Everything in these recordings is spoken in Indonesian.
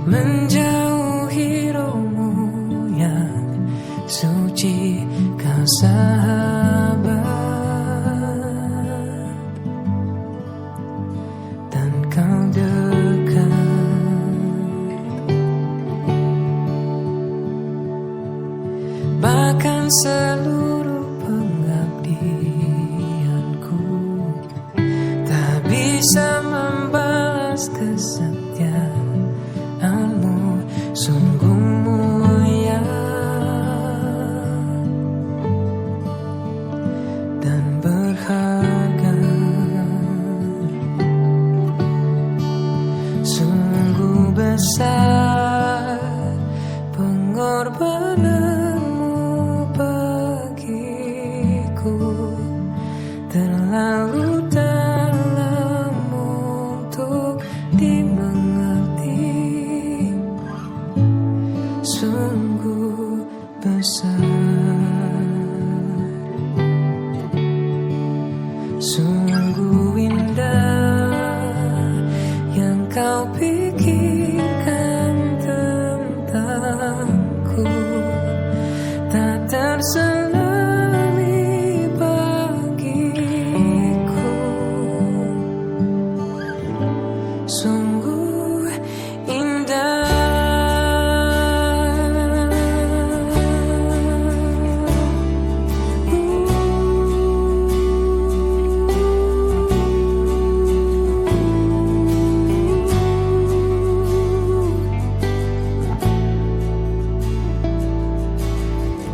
menjauhi rohmu yang suci, kau sahabat dan kau dekat, bahkan seluruh pengabdianku tak bisa membalas kesetiaanmu, sungguh mulia dan berharga, sungguh besar pengorbananmu bagiku, terlalu dalam untuk dimengerti, sungguh besar, sungguh indah yang kau pikirkan tentangku, tak terselami bagiku, sungguh indah.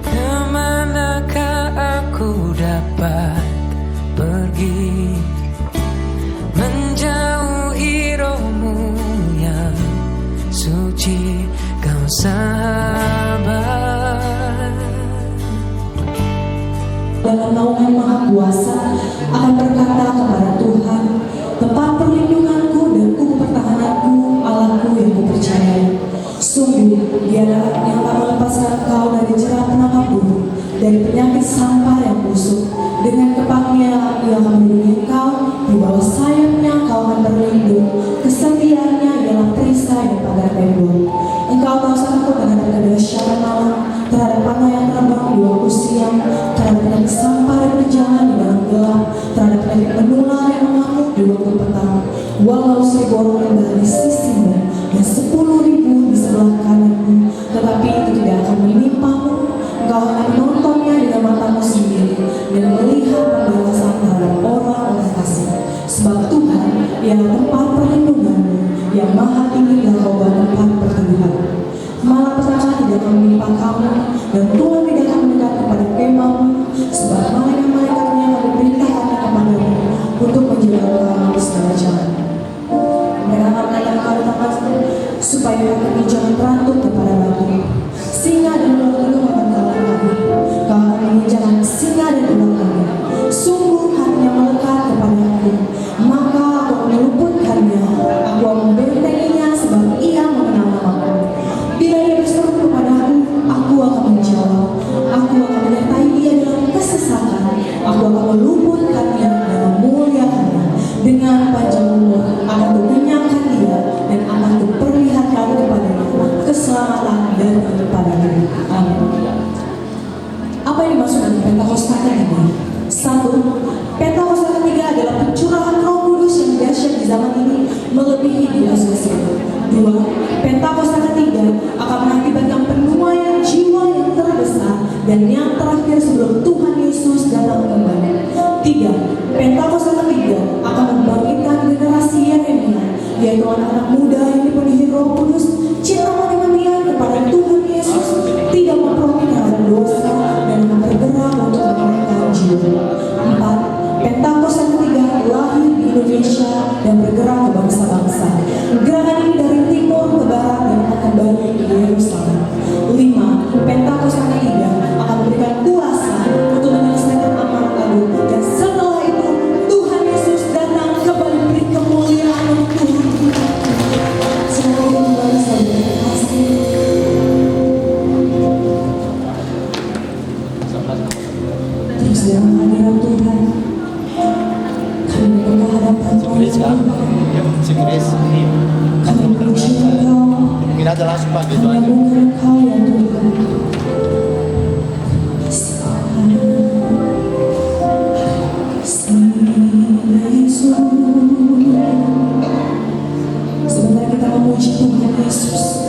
Kemanakah aku dapat pergi, menjauhi rohmu yang suci, kau sahabat. Dalam naungan Maha Kuasa akan berkata kepada Tuhan, tempat perlindunganku dan kubu pertahananku, Allahku yang kupercayai. Sungguh Dia adalah yang tak melepaskan kau dari jerat penangkap burung, dari penyakit sampar yang busuk. Dengan kepangnya Ia akan melindungi kau, di bawah sayapnya kau akan berlindung. Kesetiaannya ialah perisai dan pagar tembok. Engkau tak usah takut terhadap kedahsyatan malam, terhadap panah yang terbang di waktu siang, terhadap penyakit sampar yang berjalan di dalam gelap, terhadap penyakit menular yang mengamuk di waktu petang. Walau 1000 orang tinggal di sisimu dan 10.000 di sebelah kananmu, tetapi itu tidak akan menimpamu. Engkau akan menontonnya dengan matamu sendiri dan melihat pembalasan terhadap orang-orang kasih. Sebab Tuhan ialah tempat perlindunganmu, yang maha tinggi dan kau tempat perteduhan. Malapetaka tidak akan menimpa kamu, dan Tuhan tidak akan mendekat kepada kemahmu, sebab malaikat-malaikatnya akan diperintahkannya kepadamu untuk menjaga kamu di segala jalan. Mereka akan menayang kau di tempatmu, supaya kamu jangan terantuk kepada batu. Singa dan ular-ular akan kau lengkapi, kau akan menginjakkan singa dan ular-ular. Sungguh hatinya melekat kepadaku, maka aku meluputkannya, aku akan membentenginya sebab ia mengenal namaku. Bila ia berseru kepadaku, aku akan menjawab, aku akan menyertai dia dalam kesesakan, aku akan meluputkannya dan memuliakannya. Dengan panjang umur akan kukenyangkan dia, dan akan kuperlihatkan kepadanya keselamatan daripada hidup. Amin. Apa yang dimaksud dengan Pentakosta ketiga? 1. Pentakosta ketiga adalah pencurahan Roh Kudus yang dahsyat di zaman ini, melebihi di Yesus. 2. Pentakosta ketiga akan mengakibatkan penuaian jiwa yang terbesar dan yang terakhir sebelum Tuhan Yesus datang kembali. 3. Pentakosta ketiga akan membangkitkan generasi Yeremia, yaitu anak-anak muda yang dipenuhi Roh Kudus, cinta mati-matian kepada Tuhan Yesus, tidak memprotek terhadap dosa, dan akan bergerak untuk memenangkan jiwa. 4. Pentakosta ketiga lahir di Indonesia dan bergerak ke bangsa-bangsa. Gerakan ini dari timur ke barat dan akan kembali ke Yerusalem. 5. Pentakosta ketiga akan memberikan kuasa untuk menyelesaikan amanat agung, dan setelah itu Tuhan Yesus datang kembali beri kemuliaan untuk Tuhan. Semoga aja langsung Pak, gitu Hanya aja. bukan Engkau ya Tuhan. Sebentar kita memuji Tuhan Yesus.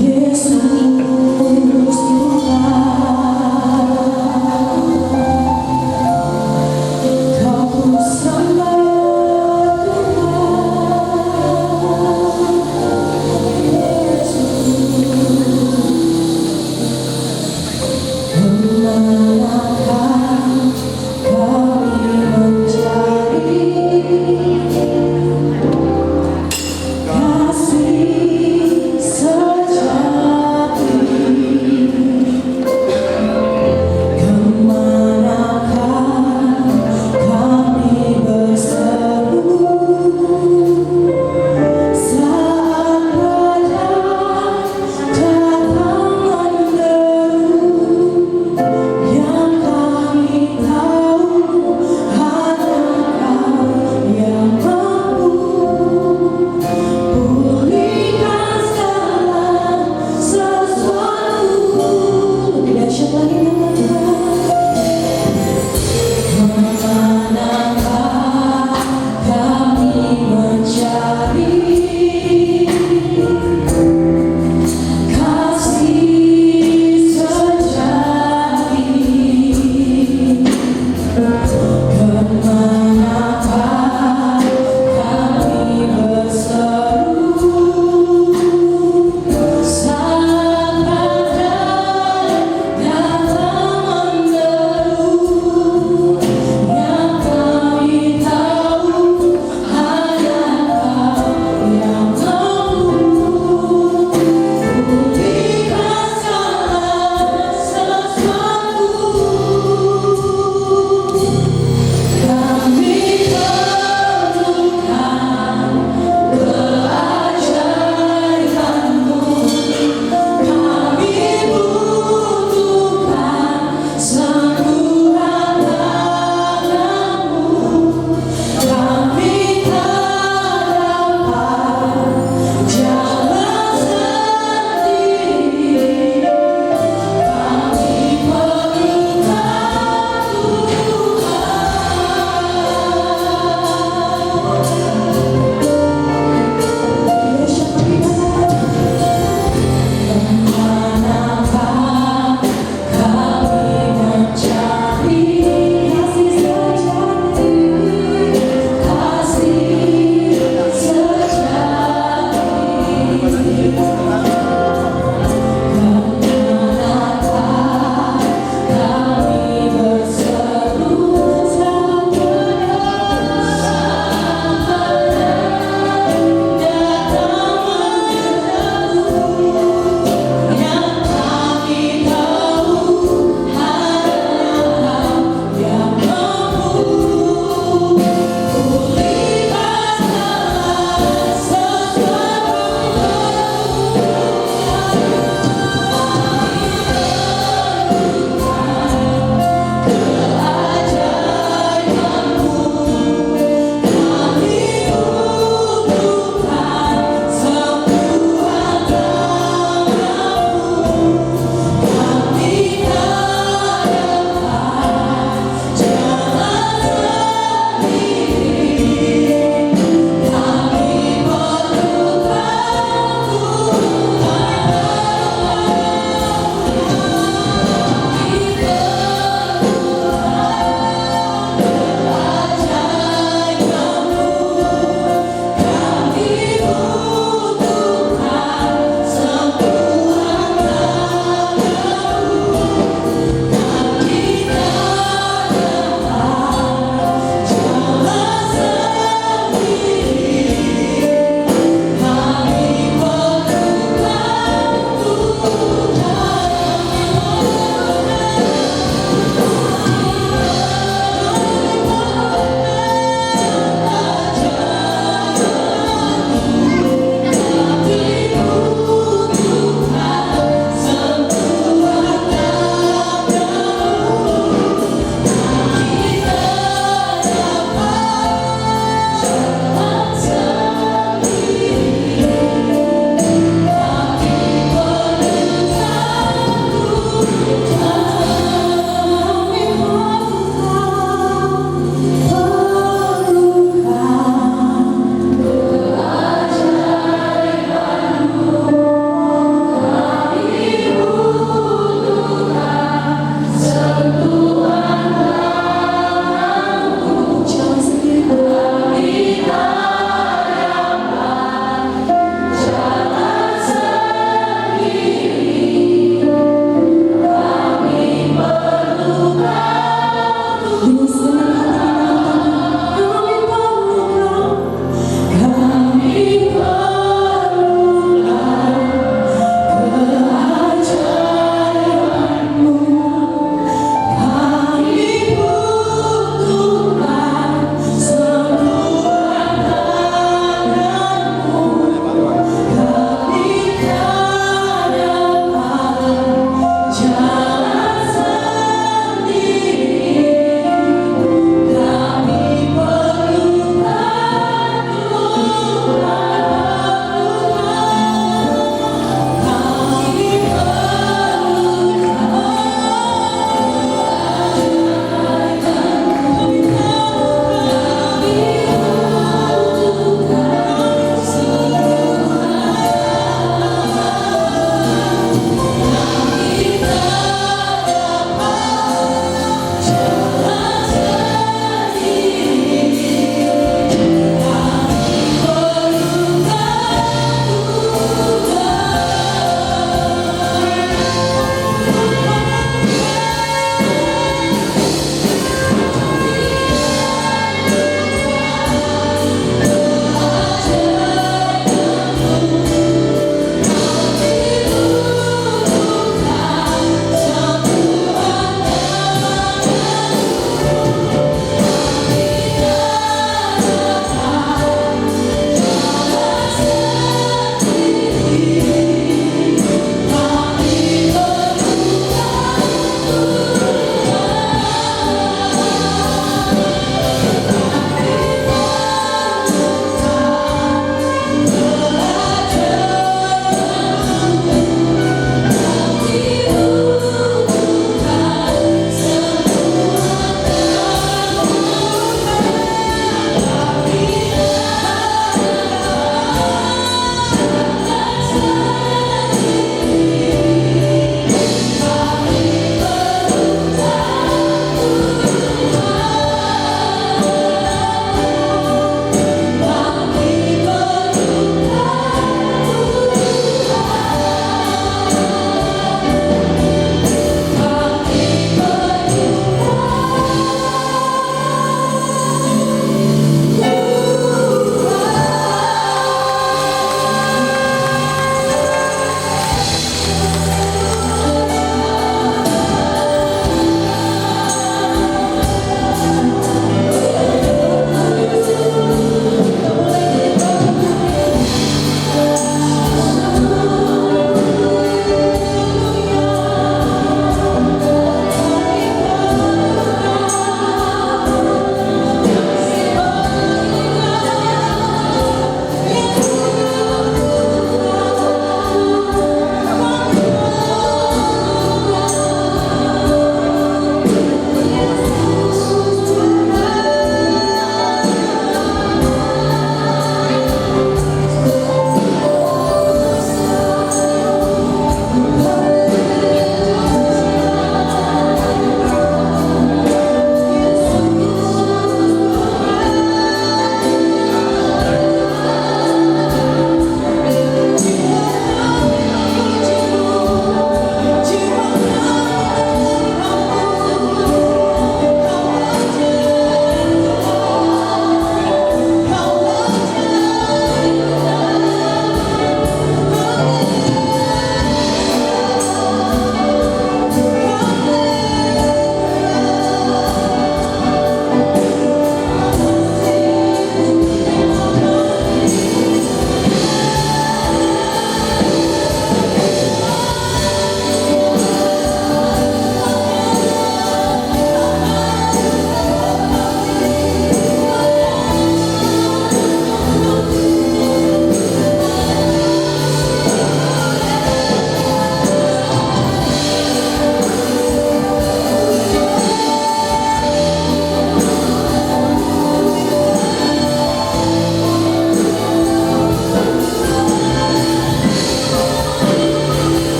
Yesus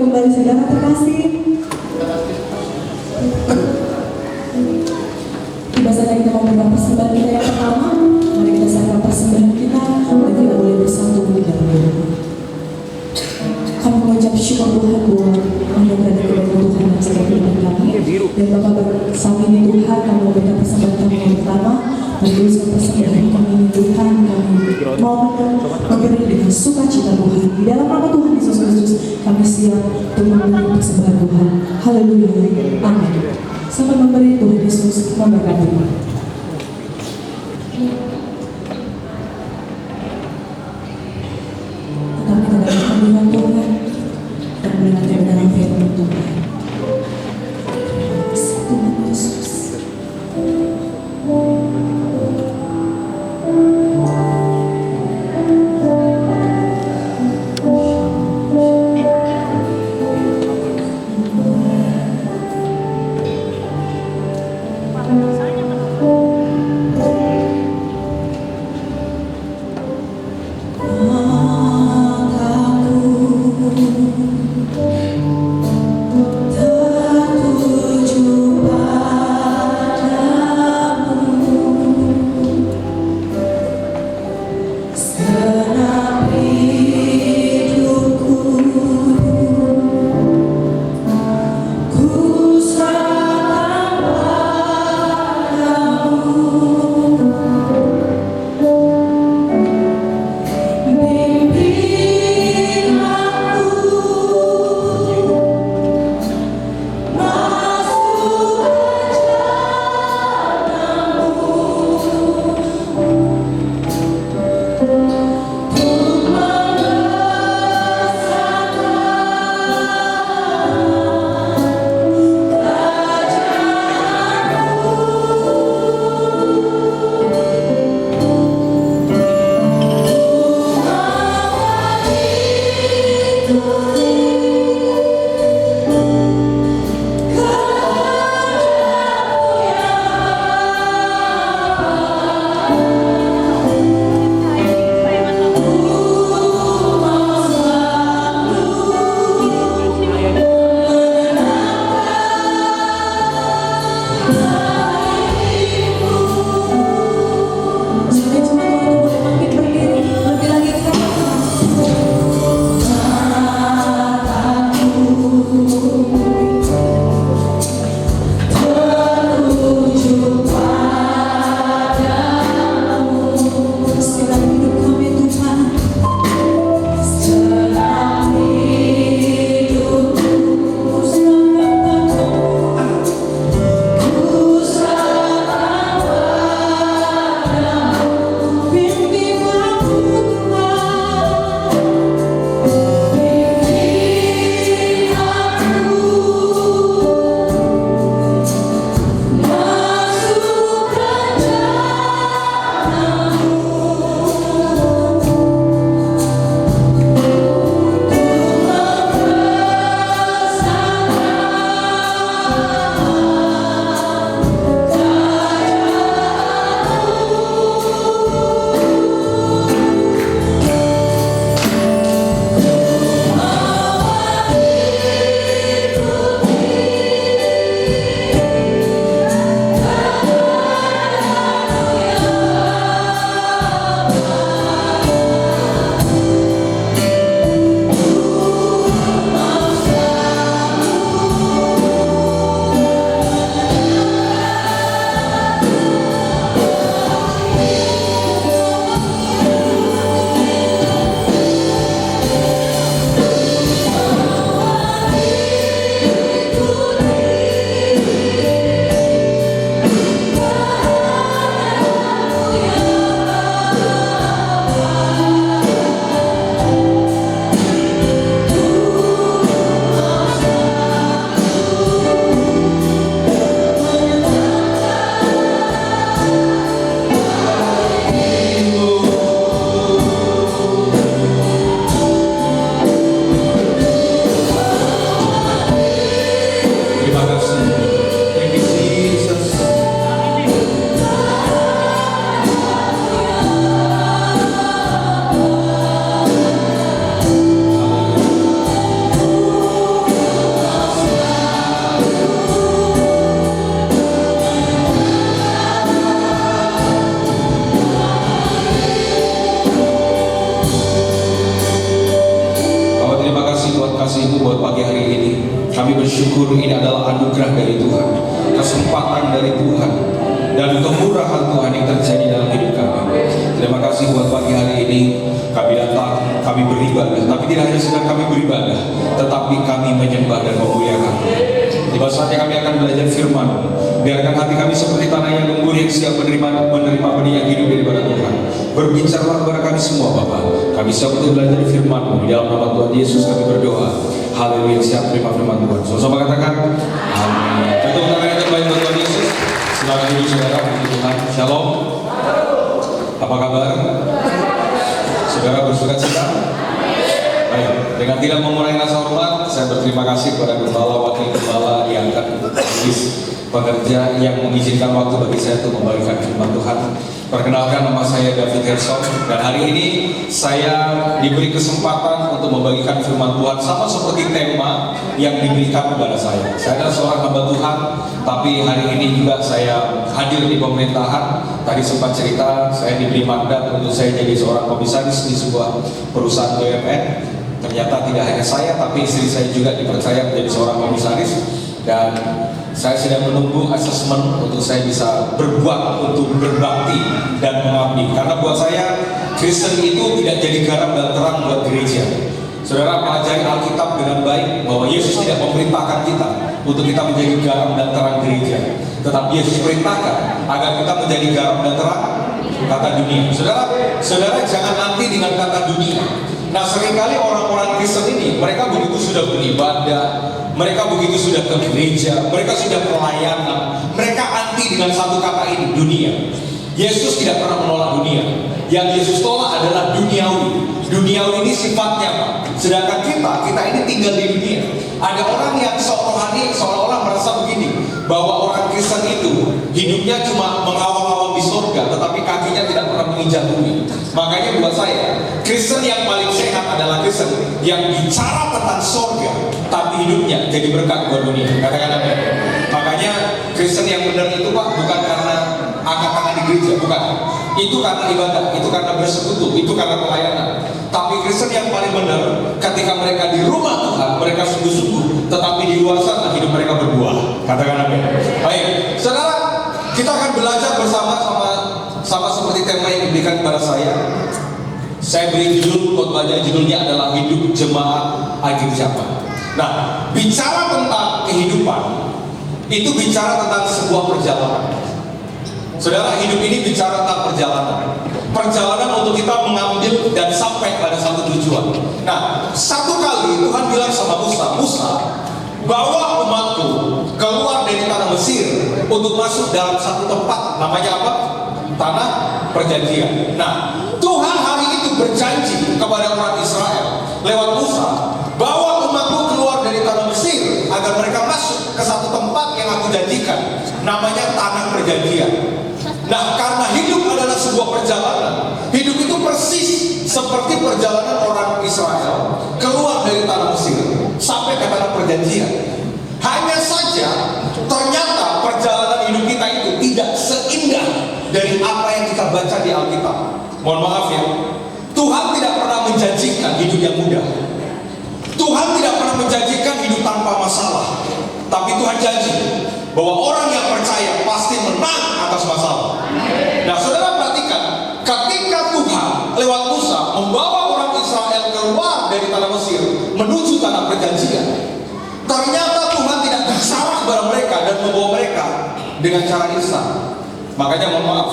kembali saudara terkasih. Tiba saatnya kita mau memberikan persembahan kita yang pertama. Mari kita serahkan persembahan kita dan kita boleh bersatu di dalam doa. Kami mengucap syukur Tuhan buat anugerah dan kebaikan Tuhan yang sudah berikan kami. Dan Bapak saat ini Tuhan kami memberikan persembahan kami yang pertama. Meneruskan persembahan kami ini Tuhan, kami mau memberi dengan sukacita Tuhan. Di dalam nama Tuhan Yesus Kristus kami siap untuk memberi persembahan Tuhan. Haleluya, amin. Sampai memberi Tuhan Yesus memberkati. Tetap kita dalam kehadiran Tuhan dan mendengar dalam firman Tuhan. Tuhan Yesus. Kami bersyukur ini adalah anugerah dari Tuhan, kesempatan dari Tuhan, dan kemurahan Tuhan yang terjadi dalam hidup kami. Terima kasih buat pagi hari ini kami datang, kami beribadah. Tapi tidak hanya sedang kami beribadah, tetapi kami menyembah dan memuliakan. Tiba saatnya kami akan belajar firman. Biarkan hati kami seperti tanah yang gembur yang siap menerima benih yang hidup daripada Tuhan. Berbicaralah kepada kami semua Bapa. Kami siap untuk belajar firman-Mu. Di dalam nama Tuhan Yesus kami berdoa. Haleluya, siap terima firman Tuhan. Sama-sama katakan amin. Untuk tangan yang terbaik buat Tuhan Yesus. Silakan duduk saudara, puji Tuhan. Shalom. Apa kabar? Saudara bersuka cita? Baik, dengan tidak mengurangi rasa hormat, saya berterima kasih kepada gembala, wakil gembala yang akan tulis pekerja yang mengizinkan waktu bagi saya untuk membagikan firman Tuhan. Perkenalkan, nama saya David Herson, dan hari ini saya diberi kesempatan untuk membagikan firman Tuhan sama seperti tema yang diberikan kepada saya. Saya adalah seorang hamba Tuhan, tapi hari ini juga saya hadir di pemerintahan. Tadi sempat cerita, saya diberi mandat untuk saya jadi seorang komisaris di sebuah perusahaan BUMN. Ternyata tidak hanya saya, tapi istri saya juga dipercaya menjadi seorang komisaris. Dan saya sedang menunggu asesmen untuk saya bisa berbuat untuk berbakti dan mengabdi. Karena buat saya, Kristen itu tidak jadi garam dan terang buat gereja. Saudara pelajari Alkitab dengan baik bahwa Yesus tidak memerintahkan kita untuk kita menjadi garam dan terang gereja. Tetapi Yesus perintahkan agar kita menjadi garam dan terang kata dunia. Saudara jangan nanti dengan kata dunia. Nah, seringkali orang-orang Kristen ini, mereka begitu sudah beribadah, mereka begitu sudah ke gereja, mereka sudah pelayanan, mereka anti dengan satu kata ini, dunia. Yesus tidak pernah menolak dunia. Yang Yesus tolak adalah duniawi. Duniawi ini sifatnya apa? Sedangkan kita ini tinggal di dunia. Ada orang yang seolah-olah merasa begini, bahwa orang Kristen itu hidupnya cuma mengawang-awang di surga, tetapi kakinya tidak pernah menginjak bumi. Makanya buat saya, Kristen yang paling sehat adalah Kristen yang bicara tentang surga, tapi hidupnya jadi berkat buat dunia. Katakan amin. Makanya Kristen yang benar itu Pak, bukan karena angkat tangan di gereja, bukan. Itu karena ibadah, itu karena bersekutu, itu karena pelayanan. Tapi Kristen yang paling benar, ketika mereka di rumah Tuhan, mereka sungguh-sungguh, tetapi di luar sana hidup mereka berbuah. Katakan amin. Baik, saudara, kita akan belajar bersama sama seperti tema yang diberikan kepada saya. Saya beri judul khotbahnya, judulnya adalah Hidup Jemaat Akhir Zaman. Nah, bicara tentang kehidupan, itu bicara tentang sebuah perjalanan. Saudara, hidup ini bicara tentang perjalanan. Perjalanan untuk kita mengambil dan sampai pada satu tujuan. Nah, satu kali Tuhan bilang sama Musa, bawa umatku keluar dari tanah Mesir untuk masuk dalam satu tempat. Namanya apa? Tanah Perjanjian. Nah, Tuhan hari itu berjanji kepada umat Israel lewat Musa, bawa umatku keluar dari tanah Mesir agar mereka masuk ke satu tempat yang aku janjikan. Namanya Tanah Perjanjian. Nah, karena hidup adalah sebuah perjalanan, hidup itu persis seperti perjalanan orang Israel keluar dari tanah Mesir sampai ke Tanah Perjanjian. Hanya saja ternyata perjalanan hidup kita itu tidak seindah dari apa yang kita baca di Alkitab. Mohon maaf ya, Tuhan tidak pernah menjanjikan hidup yang mudah. Tuhan tidak pernah menjanjikan hidup tanpa masalah. Tapi Tuhan janji bahwa orang yang percaya pasti menang atas masalah. Nah, saudara perhatikan, ketika Tuhan lewat Musa membawa orang Israel keluar dari tanah Mesir menuju tanah perjanjian, ternyata Tuhan tidak bersama kepada mereka dan membawa mereka dengan cara instan. Makanya mohon maaf,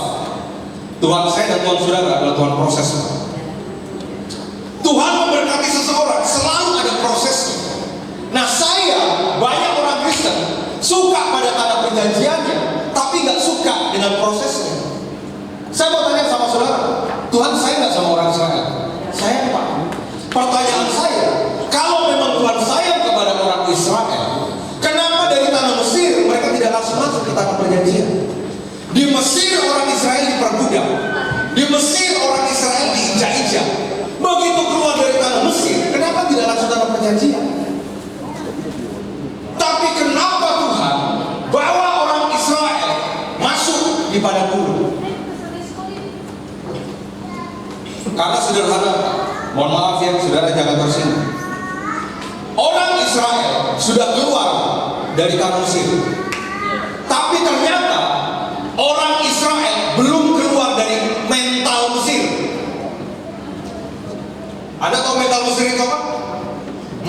Tuhan saya dan Tuhan saudara adalah Tuhan proses. Tuhan memberkati seseorang selalu ada prosesnya. Nah, saya banyak orang Kristen suka pada tanah perjanjiannya, tapi nggak suka dengan prosesnya. Saya mau tanya sama saudara, Tuhan saya nggak sama orang Israel? Saya Pak. Pertanyaan saya, kalau memang Tuhan sayang kepada orang Israel, kenapa dari tanah Mesir mereka tidak langsung masuk ke tanah perjanjian? Di Mesir orang Israel diperbudak, di Mesir orang Israel diinjak-injak. Begitu keluar dari tanah Mesir, kenapa tidak langsung tanah perjanjian? Tapi kenapa Tuhan bawa orang Israel masuk di padang gurun? Karena sederhana, mohon maaf ya saudara, jangan tersinggung. Orang Israel Israel sudah keluar dari tanah Mesir. Tapi ternyata orang Israel belum keluar dari mental Mesir. Ada tahu mental Mesir itu apa?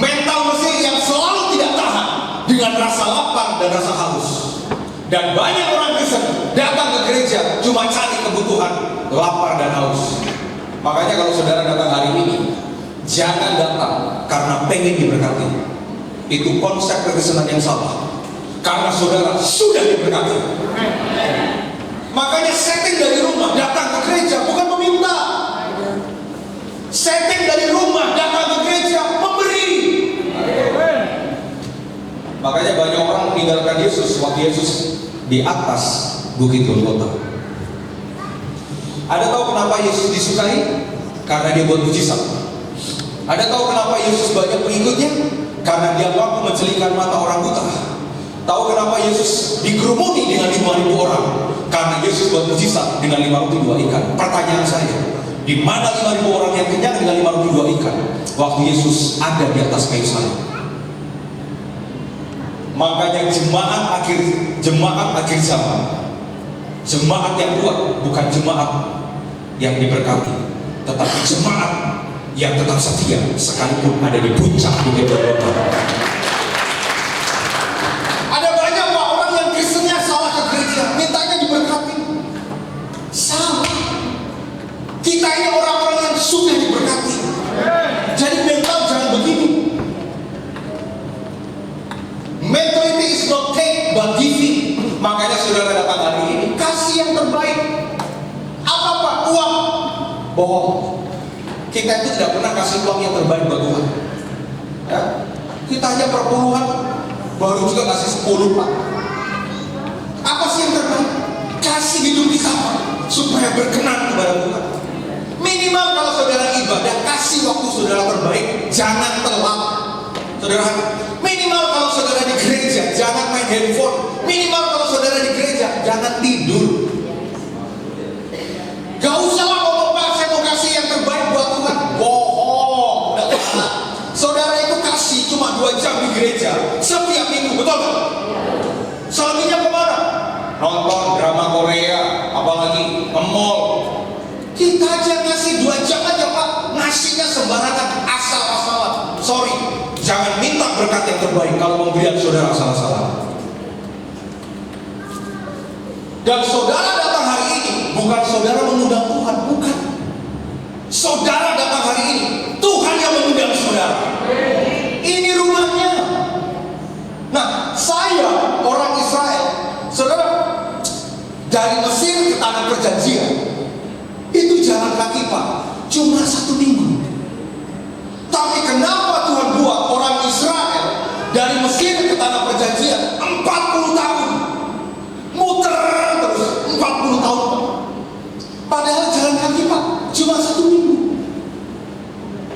Mental Mesir yang selalu tidak tahan dengan rasa lapar dan rasa haus. Dan banyak orang Kristen datang ke gereja cuma cari kebutuhan lapar dan haus. Makanya kalau saudara datang hari ini, jangan datang karena pengen diberkati. Itu konsep kekristenan yang salah. Karena saudara sudah diberkati. Makanya setting dari rumah datang ke gereja bukan meminta. Setting dari rumah datang ke gereja memberi. Makanya banyak orang meninggalkan Yesus waktu Yesus di atas Bukit Golgota. Ada tahu kenapa Yesus disukai? Karena dia buat mujizat. Ada tahu kenapa Yesus banyak pengikutnya? Karena dia mampu mencelikan mata orang buta. Tahu kenapa Yesus dikerumuni dengan 5.000 orang? Karena Yesus buat mujizat dengan 5 roti 2 ikan. Pertanyaan saya, di mana 5.000 orang yang kenyang dengan 5 roti 2 ikan? Waktu Yesus ada di atas kayu salib. Makanya jemaat akhir zaman, jemaat yang kuat bukan jemaat yang diberkati, tetapi jemaat yang tetap setia sekalipun ada di puncak Bukit Golgota. Ada banyak Pak orang yang Kristennya salah ke gereja, mintanya diberkati. Salah. Kita ini orang-orang yang sudah diberkati. Jadi mental jangan begini. Mentality is not take but giving. Makanya saudara datang hari ini, kasih yang terbaik. Apa Pak? Uang. Bohong. Kita itu tidak pernah kasih uang yang terbaik buat Tuhan. Ya? Kita hanya perpuluhan, baru juga kasih 10 Pak. Apa sih yang terbaik? Kasih hidup kita Pak, supaya berkenan kepada Tuhan. Minimal kalau saudara ibadah, kasih waktu saudara terbaik, jangan telat. Saudara, minimal kalau saudara di gereja, jangan main handphone. Minimal kalau saudara di gereja, jangan tidur. Gak usah lah ngomong Pak, saya mau kasih yang terbaik buat Tuhan. Bohong, udah telat. Saudara itu kasih cuma 2 jam di gereja setiap minggu, betul gak? Selebihnya kemana? Nonton drama Korea, apalagi nge-mall. Kita aja ngasih 2 jam aja Pak, ngasihnya sembarangan, asal-asalan. Sorry, jangan minta berkat yang terbaik kalau pemberian saudara asal-asalan. Dan saudara datang hari ini bukan saudara mengundang Tuhan, bukan. Saudara datang hari ini, Tuhan yang mengundang saudara. Ini rumahnya. Nah, saya orang Israel, saudara, dari Mesir ke tanah perjanjian itu jalan kaki Pak, cuma 1 minggu. Tapi kenapa Tuhan buat orang Israel dari Mesir ke tanah perjanjian 40 tahun, muter terus 40 tahun Pak. Padahal jalan kaki Pak cuma 1 minggu.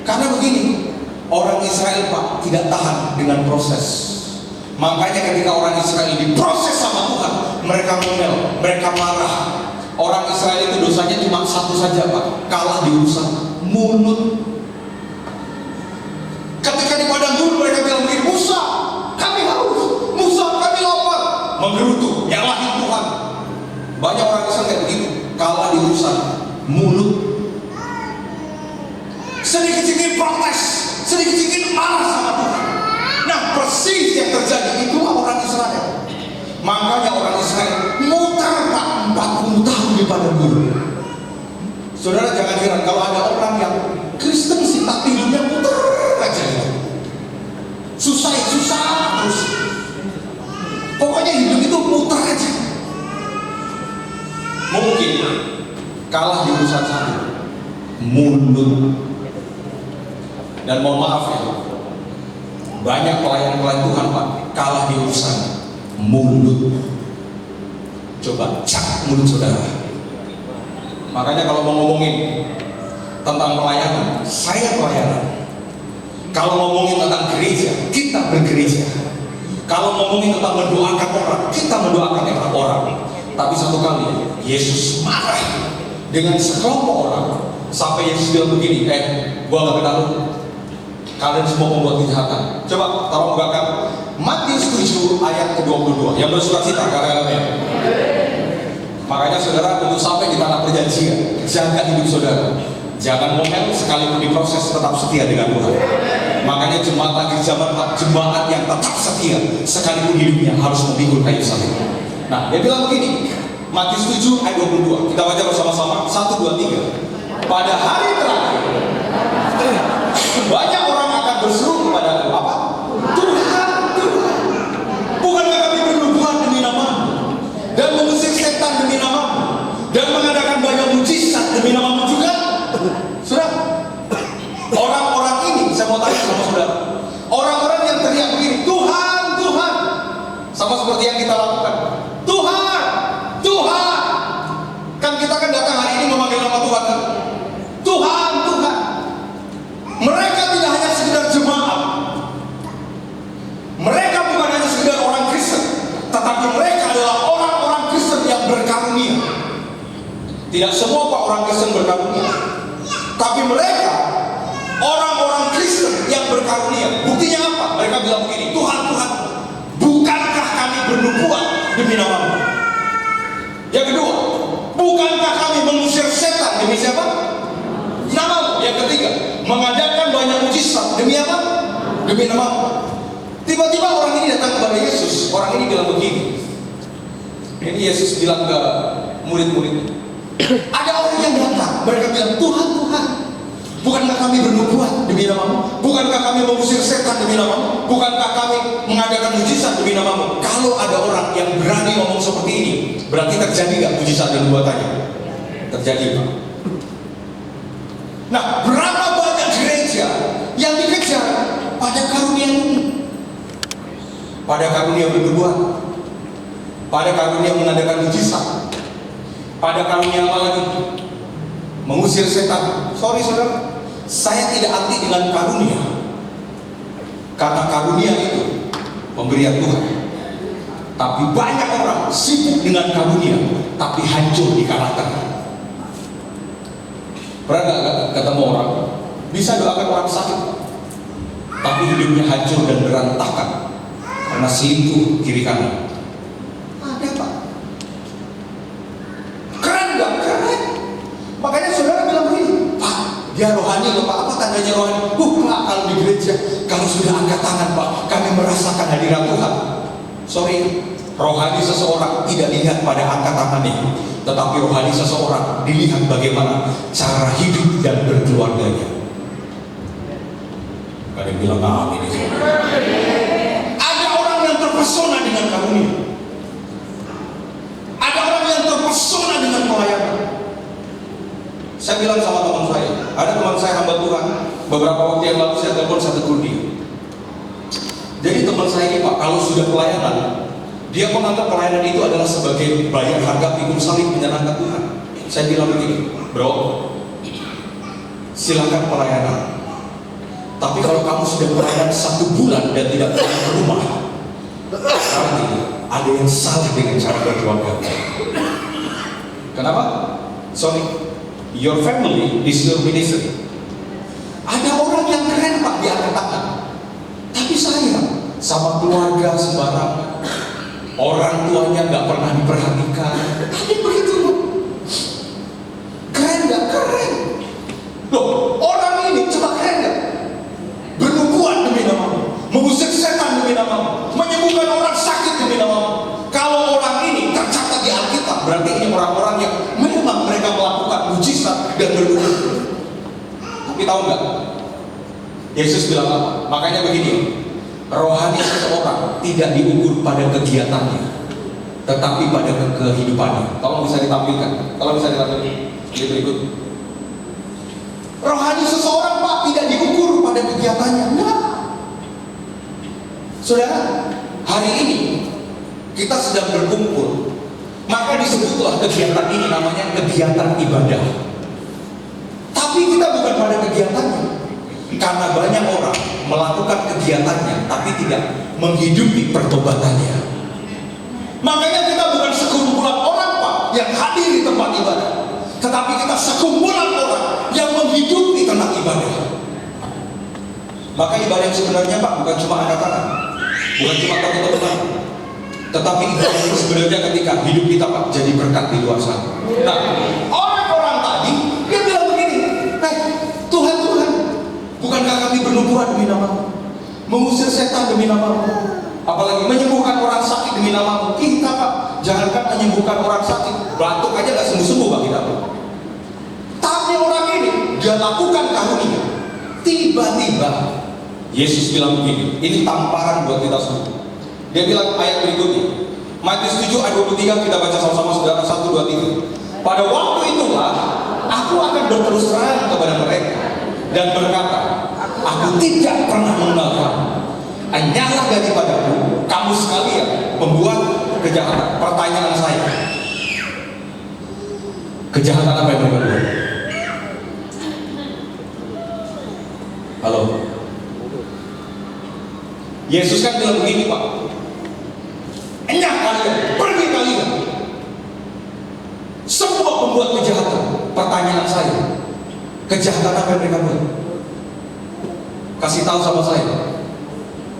Karena begini, orang Israel Pak tidak tahan dengan proses. Makanya ketika orang Israel diproses sama Tuhan, mereka ngomel, mereka marah. Orang Israel itu dosanya cuma satu saja Pak, kalah di urusan mulut. Ketika di padang gurun mereka bilang begini, Musa, kami haus, Musa, kami lapar. Menggerutu, nyalahin Tuhan. Banyak orang Israel kayak begitu, kalah di urusan mulut. Sedikit-sedikit protes, sedikit-sedikit marah sama Tuhan. Nah, persis yang terjadi itulah orang Israel. Makanya orang Israel muter Pak 40 tahun di padang gurun. Saudara jangan heran kalau ada orang yang Kristen sih tapi hidupnya muter aja gitu. Susah terus. Pokoknya hidup itu muter aja. Mungkin kalah di urusan satu, mulut. Dan mohon maaf ya, banyak pelayan-pelayan Tuhan Pak kalah di urusan mulut. Coba cak mulut saudara. Makanya kalau mau ngomongin tentang pelayanan, saya pelayanan. Kalau ngomongin tentang gereja, kita bergereja. Kalau ngomongin tentang mendoakan orang, kita mendoakan orang. Tapi satu kali Yesus marah dengan sekelompok orang sampai Yesus bilang begini, gua gak kenal lu. kalian semua membuat kejahatan. Coba tolong bukakan Matius 7 ayat ke-22. Yang bersukacita kalian. Makanya saudara, untuk sampai di tanah perjanjian, jaga hidup saudara. Jangan ngomel, sekalipun diproses tetap setia dengan Tuhan. Makanya jemaat di zaman jemaat yang tetap setia, sekalipun hidupnya harus memikul kayu salib. Nah, dia bilang begini, Matius 7 ayat 22. Kita baca bersama-sama. 1, 2, 3. Pada hari terakhir, banyak orang akan berseru kepada apa? Tuhan, Tuhan, bukankah kami bernubuat demi nama-Mu dan mengusir setan demi nama-Mu dan mengadakan banyak mujizat demi nama-Mu juga? Saudara, orang-orang ini, saya mau tanya sama saudara, orang-orang yang teriak begini, Tuhan, Tuhan, sama seperti yang kita lakukan, Tuhan, Tuhan, kan kita kan datang hari ini memanggil nama Tuhan, kan? Tuhan, Tuhan. Mereka tidak hanya sekedar jemaat, mereka bukan hanya sekedar orang Kristen, tetapi mereka adalah orang-orang Kristen yang berkarunia. Tidak semua Pak orang Kristen berkarunia, tapi mereka orang-orang Kristen yang berkarunia. Buktinya apa? Mereka bilang begini, Tuhan, Tuhan, bukankah kami bernubuat demi nama-Mu? Yang kedua, bukankah kami mengusir setan demi siapa? Nama-Mu. Yang ketiga, mengadakan banyak mujizat demi apa? Demi nama-Mu. Tiba-tiba orang ini datang kepada Yesus. Orang ini bilang begini. Ini Yesus bilang ke murid-murid, ada orang yang datang, mereka bilang, Tuhan, Tuhan, bukankah kami bernubuat demi nama-Mu? Bukankah kami mengusir setan demi nama-Mu? Bukankah kami mengadakan mujizat demi nama-Mu? Kalau ada orang yang berani ngomong seperti ini, berarti terjadi gak mujizat dan nubuatannya? Terjadi, Pak. Nah, berapa banyak gereja yang dikejar pada karunia ini? Pada karunia bernubuat, pada karunia mengadakan mujizat, pada karunia apa lagi? Mengusir setan. Sorry saudara, saya tidak anti dengan karunia, karena karunia itu pemberian Tuhan. Tapi banyak orang sibuk dengan karunia, tapi hancur di karakter. Pernah nggak ketemu orang bisa doakan orang sakit, tapi hidupnya hancur dan berantakan karena selingkuh kiri kanan? Ada Pak. Keren nggak? Keren. Makanya saudara bilang begini, Pak, dia rohani loh Pak. Apa tandanya rohani? Pak, kalau di gereja, kalau sudah angkat tangan Pak, kami merasakan hadirat Tuhan. Sorry, rohani seseorang tidak dilihat pada angkat tangannya, tetapi rohani seseorang dilihat bagaimana cara hidup dan berkeluarganya. Ada yang bilang amin ini. Ada orang yang terpesona dengan karunia. Ada orang yang terpesona dengan pelayanan. Saya bilang sama teman saya, ada teman saya hamba Tuhan, beberapa waktu yang lalu saya telepon, saya tegur dia. Jadi teman saya ini Pak, kalau sudah pelayanan, dia menganggap pelayanan itu adalah sebagai bayar harga pikul salib menyenangkan Tuhan. Saya bilang begini, bro, silakan pelayanan. Tapi kalau kamu sudah pelayanan 1 bulan dan tidak pulang ke rumah, berarti ada yang salah dengan cara berkeluarga. Kenapa? Sorry, your family is your ministry. Ada orang yang keren Pak di angkat tangan, tapi saya sama keluarga sembarangan. Orang tuanya nggak pernah diperhatikan. Tapi begitu loh. Keren nggak? Keren. Loh, orang ini coba keren nggak? Bernubuat demi nama-Mu, mengusir setan demi nama-Mu, menyembuhkan orang sakit demi nama-Mu. Kalau orang ini tercatat di Alkitab, berarti ini orang-orang yang memang mereka melakukan mujizat dan bernubuat. Tapi tahu nggak? Yesus bilang apa? Makanya begini. Rohani seseorang tidak diukur pada kegiatannya, tetapi pada kehidupannya. Tolong bisa ditampilkan. Kalau bisa ditampilkan, ikut. Rohani seseorang Pak tidak diukur pada kegiatannya. Nah, saudara, hari ini kita sedang berkumpul, maka disebutlah kegiatan ini namanya kegiatan ibadah. Tapi kita bukan pada kegiatannya. Karena banyak orang melakukan kegiatannya tapi tidak menghidupi pertobatannya. Makanya kita bukan sekumpulan orang Pak yang hadir di tempat ibadah, tetapi kita sekumpulan orang yang menghidupi tempat ibadah. Maka ibadah yang sebenarnya Pak bukan cuma angkat tangan, bukan cuma tepuk tangan, tetapi ibadah yang sebenarnya ketika hidup kita Pak jadi berkat di luar sana. Nah, orang-orang tadi dia bilang begini, Tuhan, bukankah kami bernubuat demi nama-Mu, mengusir setan demi nama-Mu, apalagi menyembuhkan orang sakit demi nama-Mu? Kita Pak, jangankan menyembuhkan orang sakit, batuk aja gak sembuh-sembuh Pak kita Pak. Tapi orang ini dia lakukan karunia. Tiba-tiba Yesus bilang begini, ini tamparan buat kita semua. Dia bilang ayat berikutnya, Matius 7 ayat 23, kita baca sama-sama saudara, 1, 2, 3. Pada waktu itulah aku akan berterus terang kepada mereka dan berkata, aku tidak pernah mengenal kamu. Hanyalah daripadaku kamu sekalian membuat kejahatan. Pertanyaan saya, kejahatan apa yang mereka buat? Halo, Yesus kan bilang begini Pak, enyah kalian, pergi kalian, semua pembuat kejahatan. Pertanyaan saya, kejahatan apa yang mereka buat? Kasih tahu sama saya,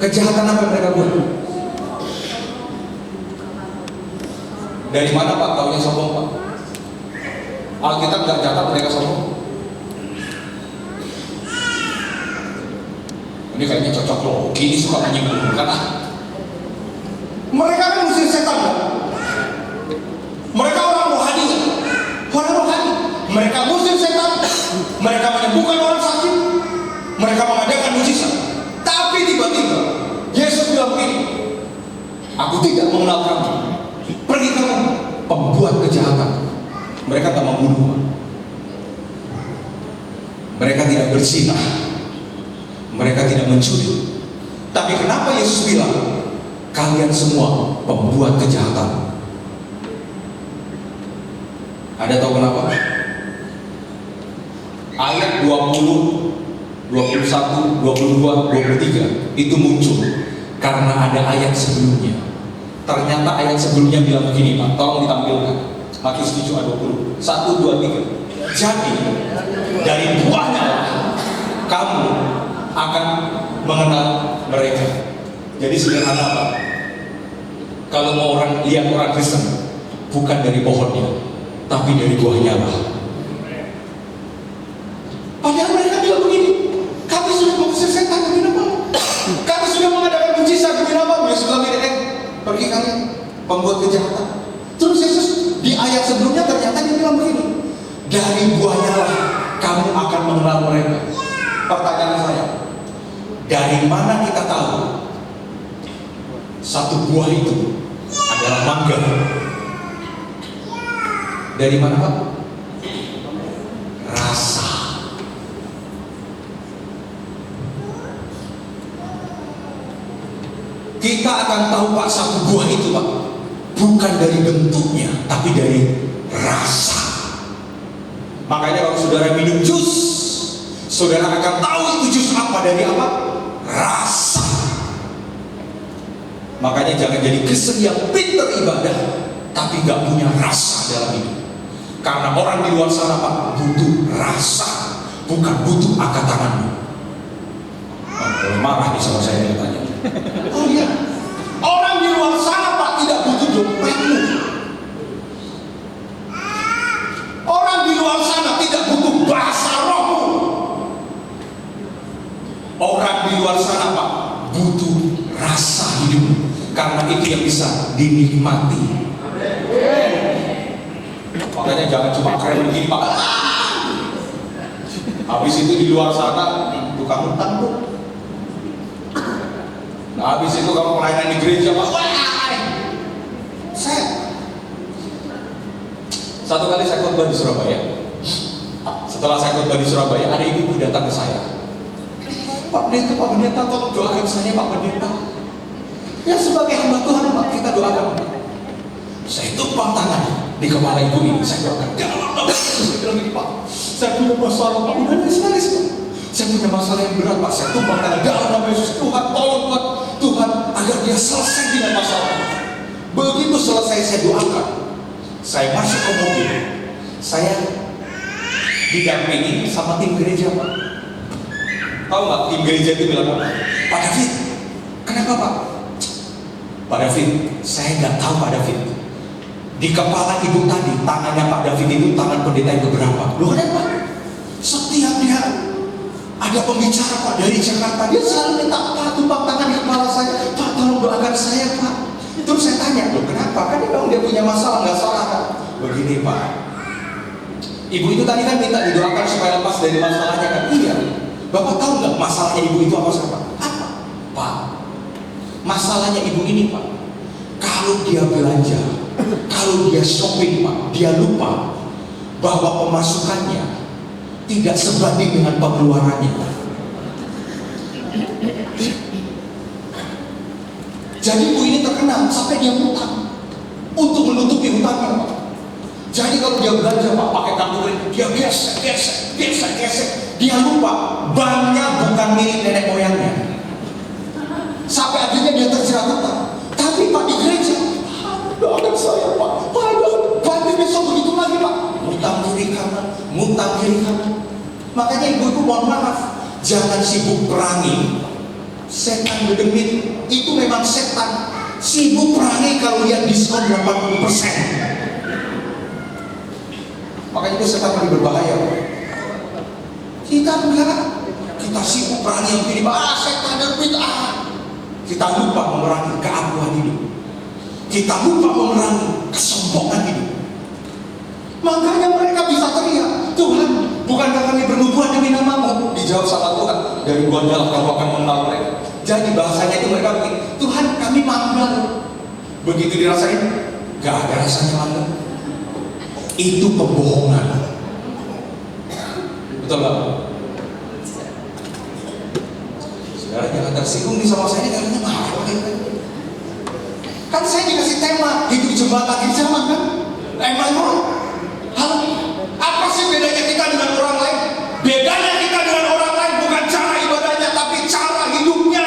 kejahatan apa yang mereka buat? Dari mana Pak taunya sombong Pak? Alkitab gak catat mereka sombong. Ini kayaknya cocok loh, gini suka menyinggung kan? Mereka kan musir setan kan? Mereka orang rohani kan? Orang rohani. Mereka musir setan, mereka menyembuhkan orang sakit, mereka mengadakan mujizat. Tapi tiba-tiba Yesus bilang begini, aku tidak mengenal kamu, pergi kamu pembuat kejahatan. Mereka tak membunuh, mereka tidak berzina, mereka tidak mencuri. Tapi kenapa Yesus bilang kalian semua pembuat kejahatan? Ada tahu kenapa? Ayat 20, 21, 22, 23 itu muncul karena ada ayat sebelumnya. Ternyata ayat sebelumnya bilang begini Pak, tolong ditampilkan. Matius 7 ayat 20, 1, 2, 3. Jadi dari buahnya kamu akan mengenal mereka. Jadi sederhana Pak, kalau mau lihat orang Kristen, bukan dari pohonnya, tapi dari buahnya lah. Padahal mereka bilang begini, kami sudah mengusir setan demi nama-Mu, kami sudah mengadakan mujizat demi nama-Mu. Yesus bilang ini, pergi kalian pembuat kejahatan. Terus Yesus di ayat sebelumnya ternyata dia bilang begini, dari buahnya lah kamu akan mengenal mereka. Pertanyaan saya, dari mana kita tahu satu buah itu adalah mangga? Dari mana Pak? Rasa. Kita akan tahu Pak satu buah itu Pak bukan dari bentuknya, tapi dari rasa. Makanya kalau saudara minum jus, saudara akan tahu itu jus apa, dari apa? Rasa. Makanya jangan jadi Kristen yang pintar ibadah tapi gak punya rasa dalam hidup. Karena orang di luar sana Pak butuh rasa, bukan butuh angkat tanganmu. Marah nih sama saya yang tanya. Oh iya, orang di luar sana Pak tidak butuh dompetmu. Orang di luar sana tidak butuh bahasa rohmu. Orang di luar sana Pak butuh rasa hidup, karena itu yang bisa dinikmati. Makanya jangan cuma keren begini Pak. Habis itu di luar sana tukang utang tuh. Nah, habis itu kamu pelayanan di gereja Pak. Satu kali saya khotbah di Surabaya. Setelah saya khotbah di Surabaya, ada ibu datang ke saya. Pak Pendeta, tolong doakan saya Pak Pendeta. Ya sebagai hamba Tuhan Pak, kita doakan. Saya tumpang tangan di kepala ibu ini, saya doakan. Saya bilang ini Pak, saya punya masalah Pak, udah nangis Pak. Saya punya masalah yang berat Pak, saya tumpang tangan dalam nama Yesus. Tuhan tolong Tuhan, Tuhan agar dia selesai dengan masalah. Begitu selesai saya doakan, saya masuk ke mobil, saya didampingi sama tim gereja Pak. Tahu nggak tim gereja itu bilang apa? Pak David, kenapa Pak? Pak David, saya nggak tahu Pak David. Di kepala ibu tadi, tangannya Pak David itu tangan pendeta yang keberapa? Loh kenapa? Setiap dia ada pembicara Pak dari Jakarta, dia selalu minta, Pak tumpang tangan di kepala saya, Pak tolong doakan saya Pak. Terus saya tanya, loh kenapa? Kan dia punya masalah, nggak salah kan? Begini Pak, ibu itu tadi kan minta didoakan supaya lepas dari masalahnya kan? Iya. Bapak tahu nggak masalahnya ibu itu apa Pak? Apa? Pak, masalahnya ibu ini Pak, kalau dia belanja, kalau dia shopping Pak, dia lupa bahwa pemasukannya tidak sebanding dengan pengeluarannya. Jadi ibu ini terkenal sampai dia hutang untuk menutupi hutangnya Pak. Jadi kalau dia belanja Pak pakai kartu kredit, dia gesek. Dia lupa banknya bukan milik nenek moyangnya. Sampai akhirnya dia terjerat hutang. Tapi Pak di gereja, doakan saya Pak. Bantu besok begitu lagi Pak. Ngutang kiri kanan. Makanya ibu mohon maaf, jangan sibuk perangi setan gedemit. Itu memang setan. Sibuk perangi kalau lihat diskon 80%. Makanya itu setan lebih berbahaya. Kita enggak, kita sibuk perangi yang pilih, setan gedemit Kita lupa memerangi keakuan hidup. Kita lupa memerangi kesombongan hidup. Makanya mereka bisa teriak, Tuhan, bukankah kami bernubuat demi namamu? Dijawab sama Tuhan, dari guanya kamu akan mengenal mereka. Jadi bahasanya itu mereka bikin, Tuhan kami manggal. Begitu dirasain, gak ada rasanya manggal. Itu pembohongan. Betul gak? Saudara jangan tersinggung nih sama saya, karena marah. Kan saya dikasih tema hidup jembatan akhir zaman kan? Emang apa sih bedanya kita dengan orang lain? Bedanya kita dengan orang lain bukan cara ibadahnya, tapi cara hidupnya.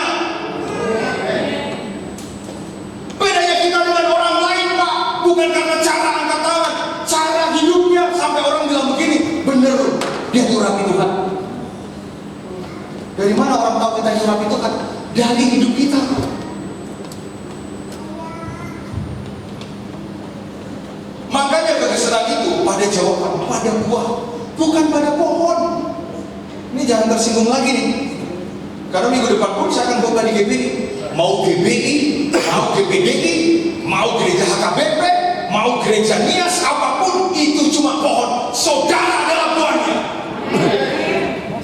Bedanya kita dengan orang lain Pak, bukan karena cara angkat tangan, cara hidupnya. Sampai orang bilang begini, bener dia nyurapi Tuhan. Dari mana orang tahu kita nyurapi Tuhan? Dari hidup kita. Makanya kekeseran itu pada jawaban, pada buah, bukan pada pohon. Ini jangan tersinggung lagi nih. Karena minggu depan pun saya akan khotbah di GBI. Mau GBI, mau GPDI, mau gereja HKBP, mau gereja Nias, apapun itu cuma pohon. Saudara adalah buahnya.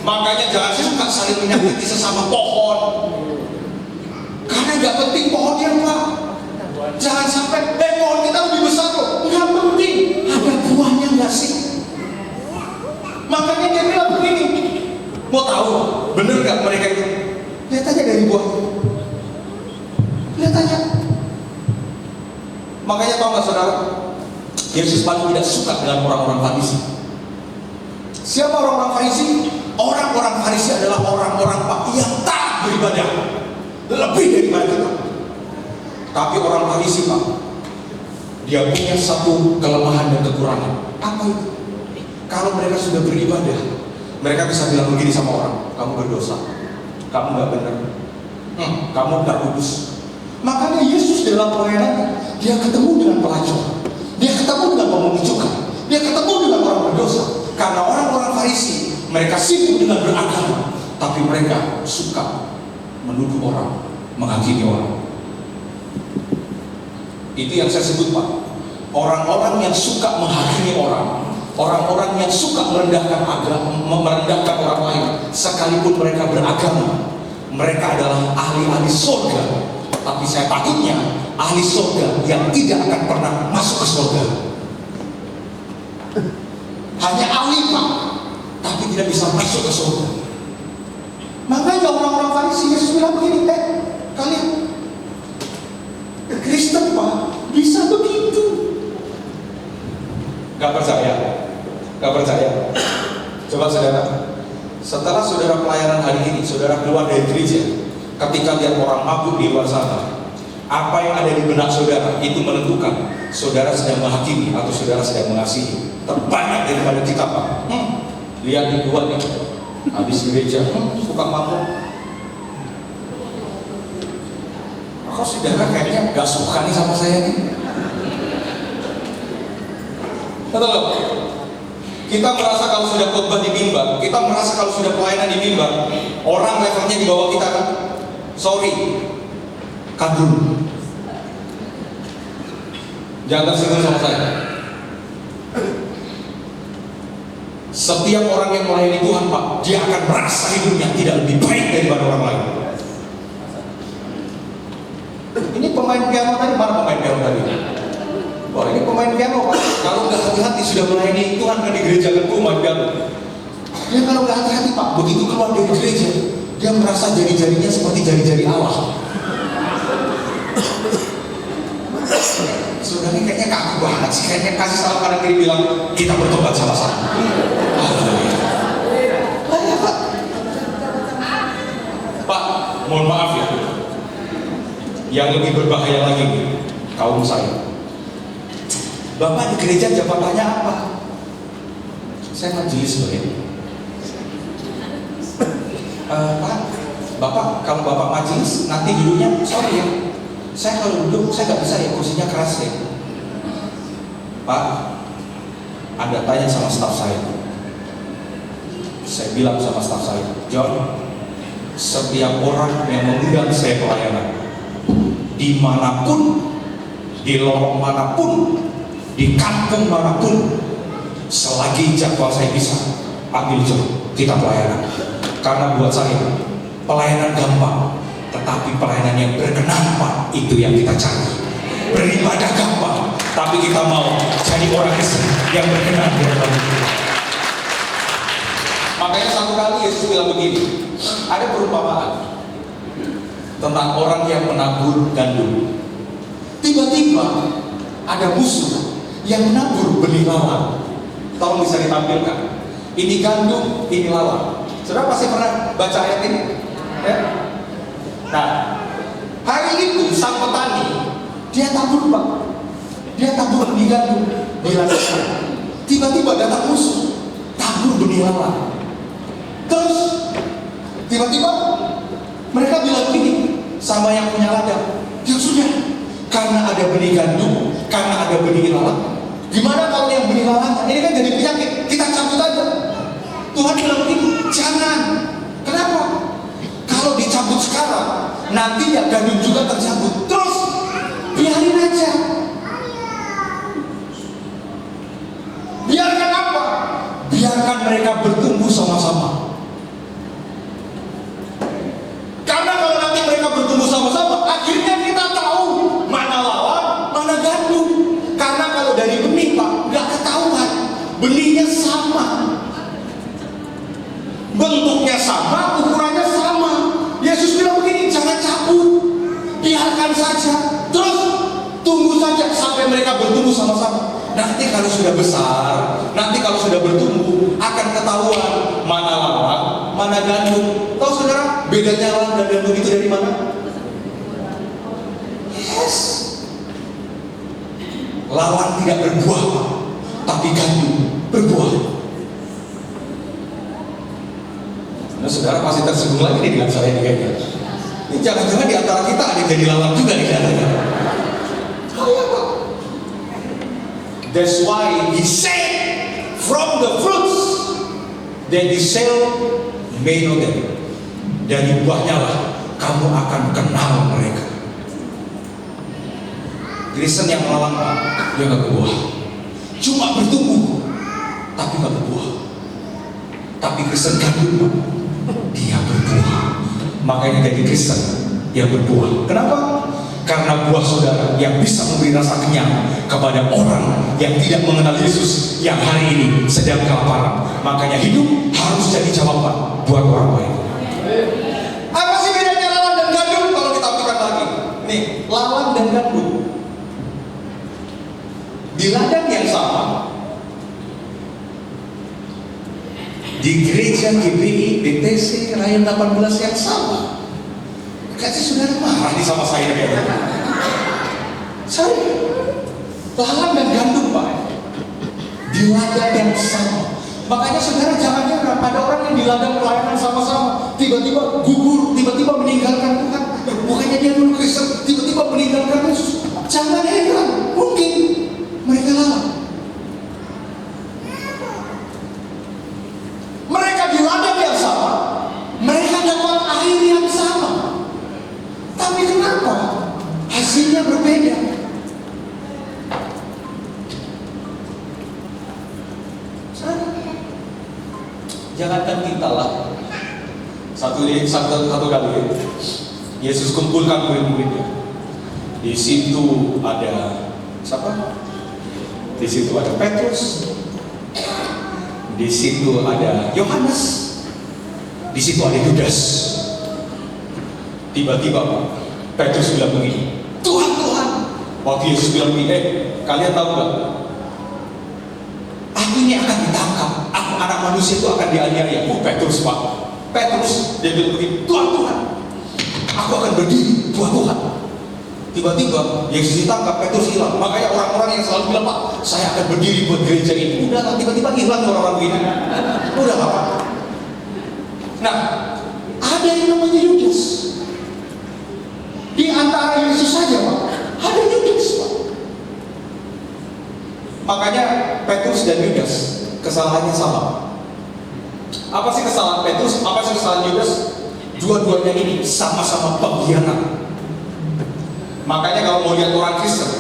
Makanya jangan suka saling menyakiti sesama pohon. Karena nggak penting pohonnya Pak. Jangan sampai pohon kita lebih besar loh. Nggak penting, ada buahnya nggak sih? Makanya dia bilang begini, mau tahu bener nggak mereka itu? Lihat aja dari buah. Lihat aja. Makanya tahu nggak saudara? Yesus paling tidak suka dengan orang-orang Farisi. Siapa orang-orang Farisi? Orang-orang Farisi adalah orang-orang Pak yang tak beribadah lebih daripada kita. Tapi orang Farisi Pak, dia punya satu kelemahan dan kekurangan. Apa itu? Kalau mereka sudah beribadah, mereka bisa bilang begini sama orang, kamu berdosa, kamu nggak benar, kamu nggak kudus. Makanya Yesus dalam pelayanannya, dia ketemu dengan pelacur, dia ketemu dengan pemungut cukai, dia ketemu dengan orang berdosa. Karena orang-orang Farisi, mereka sibuk dengan beragama, tapi mereka suka menuduh orang, menghakimi orang. Itu yang saya sebut Pak, orang-orang yang suka menghakimi orang, orang-orang yang suka merendahkan orang lain, sekalipun mereka beragama, mereka adalah ahli-ahli surga. Tapi saya takutnya ahli surga yang tidak akan pernah masuk ke surga. Hanya ahli Pak, tapi tidak bisa masuk ke surga. Makanya orang-orang Farisi, Yesus bilang begini, kalian Kristen Pak, bisa begitu? Gak percaya? Gak percaya? Coba saudara, setelah saudara pelayanan hari ini, saudara keluar dari gereja, ketika lihat orang mabuk di luar sana, apa yang ada di benak saudara itu menentukan saudara sedang menghakimi atau saudara sedang mengasihi. Terbanyak daripada kita Pak. Lihat di luar nih, Habis gereja, suka mabuk. Kok saudara kayaknya gak suka nih sama saya nih? Betul? Kita merasa kalau sudah khotbah di mimbar, kita merasa kalau sudah pelayanan di mimbar, orang levelnya di bawah kita kan? Sorry, kadrun. Jangan tersinggung sama saya. Setiap orang yang melayani Tuhan, Pak, dia akan merasa hidupnya tidak lebih baik daripada orang lain. Ini pemain piano tadi, mana pemain piano tadi? Wah, ini pemain piano, Pak. Kalau nggak hati-hati sudah melayani Tuhan kan di gereja kan pemain piano. Dia kalau nggak hati-hati, Pak, begitu keluar dari gereja, dia merasa jari-jarinya seperti jari-jari Allah. Saudara ini kayaknya kaku banget sih, kayaknya kasih salam kanan kiri bilang kita bertobat sama-sama. Ya, Pak. Pak, mohon maaf ya. Yang lebih berbahaya lagi kaum saya. Bapak di gereja jabatannya apa? Saya majelis loh ya. Pak, Bapak kalau Bapak majelis nanti duduknya sorry ya. Saya kalau duduk saya nggak bisa ya, kursinya keras ya. Pak, Anda tanya sama staf saya. Saya bilang sama staf saya, John, setiap orang yang mengundang saya pelayanan, dimanapun, di lorong manapun, di kampung manapun, selagi jadwal saya bisa, ambil job, kita pelayanan. Karena buat saya, pelayanan gampang, tetapi pelayanan yang berkenan, Pak, itu yang kita cari. Beribadah gampang, tapi kita mau jadi orang Kristen yang berkenan di hadapan Tuhan. Makanya satu kali Yesus bilang begini, ada perumpamaan tentang orang yang menabur gandum. Tiba-tiba ada musuh yang menabur benih lawan. Tolong bisa ditampilkan. Ini gandum, ini lawan. Saudara pasti pernah baca ayat ini? Ya? Nah, hari itu sang petani dia tabur, Pak. Dia tabur benih gandum di ladang. Tiba-tiba datang musuh, tabur benih lawan. Terus tiba-tiba mereka bilang begini sama yang punya ladang, ya sudah, karena ada benih gandum, karena ada benih lawan, gimana kalau yang benih lawan ini kan jadi penyakit, kita cabut aja. Tuhan bilang begini, jangan. Kenapa? Kalau dicabut sekarang, nantinya gandum juga tercabut. Terus biarin aja. Biarkan apa? Biarkan mereka bertumbuh sama-sama. Karena kalau nanti mereka bertumbuh sama-sama, akhirnya kita tahu mana lawan, mana gandum. Karena kalau dari benih, Pak, nggak ketahuan. Benihnya sama, bentuknya sama, ukurannya sama. Yesus bilang begini, jangan cabut, biarkan saja. Terus tunggu saja sampai mereka bertumbuh sama-sama. Nanti kalau sudah besar, nanti kalau sudah bertumbuh, akan ketahuan mana lawan, mana gandum. Tahu saudara, bedanya lawan dan gandum itu dari mana? Yes. Lawan tidak berbuah, tapi gandum berbuah. Nah, saudara pasti tersinggung lagi nih dengan saya nih kayaknya. Ini jangan-jangan di antara kita ada yang jadi lawan juga nih katanya. Oh ya, Pak. That's why he said, from the fruits that you shall may know them. Dari buahnya lah kamu akan kenal mereka. Kristen yang melawan, Pak, dia nggak berbuah. Cuma bertumbuh, tapi nggak berbuah. Tapi Kristen gandum, Pak, dia berbuah. Makanya jadi Kristen yang berbuah. Kenapa? Karena buah saudara yang bisa memberi rasa kenyang kepada orang yang tidak mengenal Yesus yang hari ini sedang kelaparan. Makanya hidup harus jadi jawaban buat orang lain. Apa sih bedanya lawan dan gandum? Kalau kita pikirkan lagi, nih, lawan dan gandum di ladang yang sama, di gereja GBI, BTC, Rayon 18 yang sama. Kayaknya saudara marah nih sama saya kayaknya. Saya lawan dan gandum, Pak, di ladang yang sama. Makanya saudara jangan heran ada orang yang di ladang pelayanan sama-sama tiba-tiba gugur, tiba-tiba meninggalkan Tuhan. Bukannya dia dulu Kristen, tiba-tiba meninggalkan Yesus. Jangan heran, mungkin mereka lalai. Mereka di ladang yang sama, mereka dapat air yang sama, tapi kenapa hasilnya berbeda? Jangankan kita lah. Satu kali Yesus kumpulkan murid-muridnya. Di situ ada siapa? Di situ ada Petrus. Di situ ada Yohanes. Di situ ada Yudas. Tiba-tiba Petrus bilang begini, Tuhan, Tuhan. Waktu Yesus bilang begini, kalian tahu nggak? Aku ini akan ditangkap. Aku anak manusia itu akan dianiaya. Petrus Pak. Petrus dia bilang begini, Tuhan, Tuhan. Aku akan berdiri buat Tuhan. Tiba-tiba Yesus ditangkap, Petrus hilang. Makanya orang-orang yang selalu bilang, Pak, saya akan berdiri buat gereja ini. Udah, tiba-tiba hilang orang-orang begini. Udah apa? Nah, ada yang namanya Yudas. Di antara Yesus saja, Pak, ada Yudas, Pak. Makanya Petrus dan Yudas kesalahannya sama. Apa sih kesalahan Petrus? Apa sih kesalahan Yudas? Dua-duanya ini sama-sama pengkhianat. Makanya kalau mau lihat orang Kristen,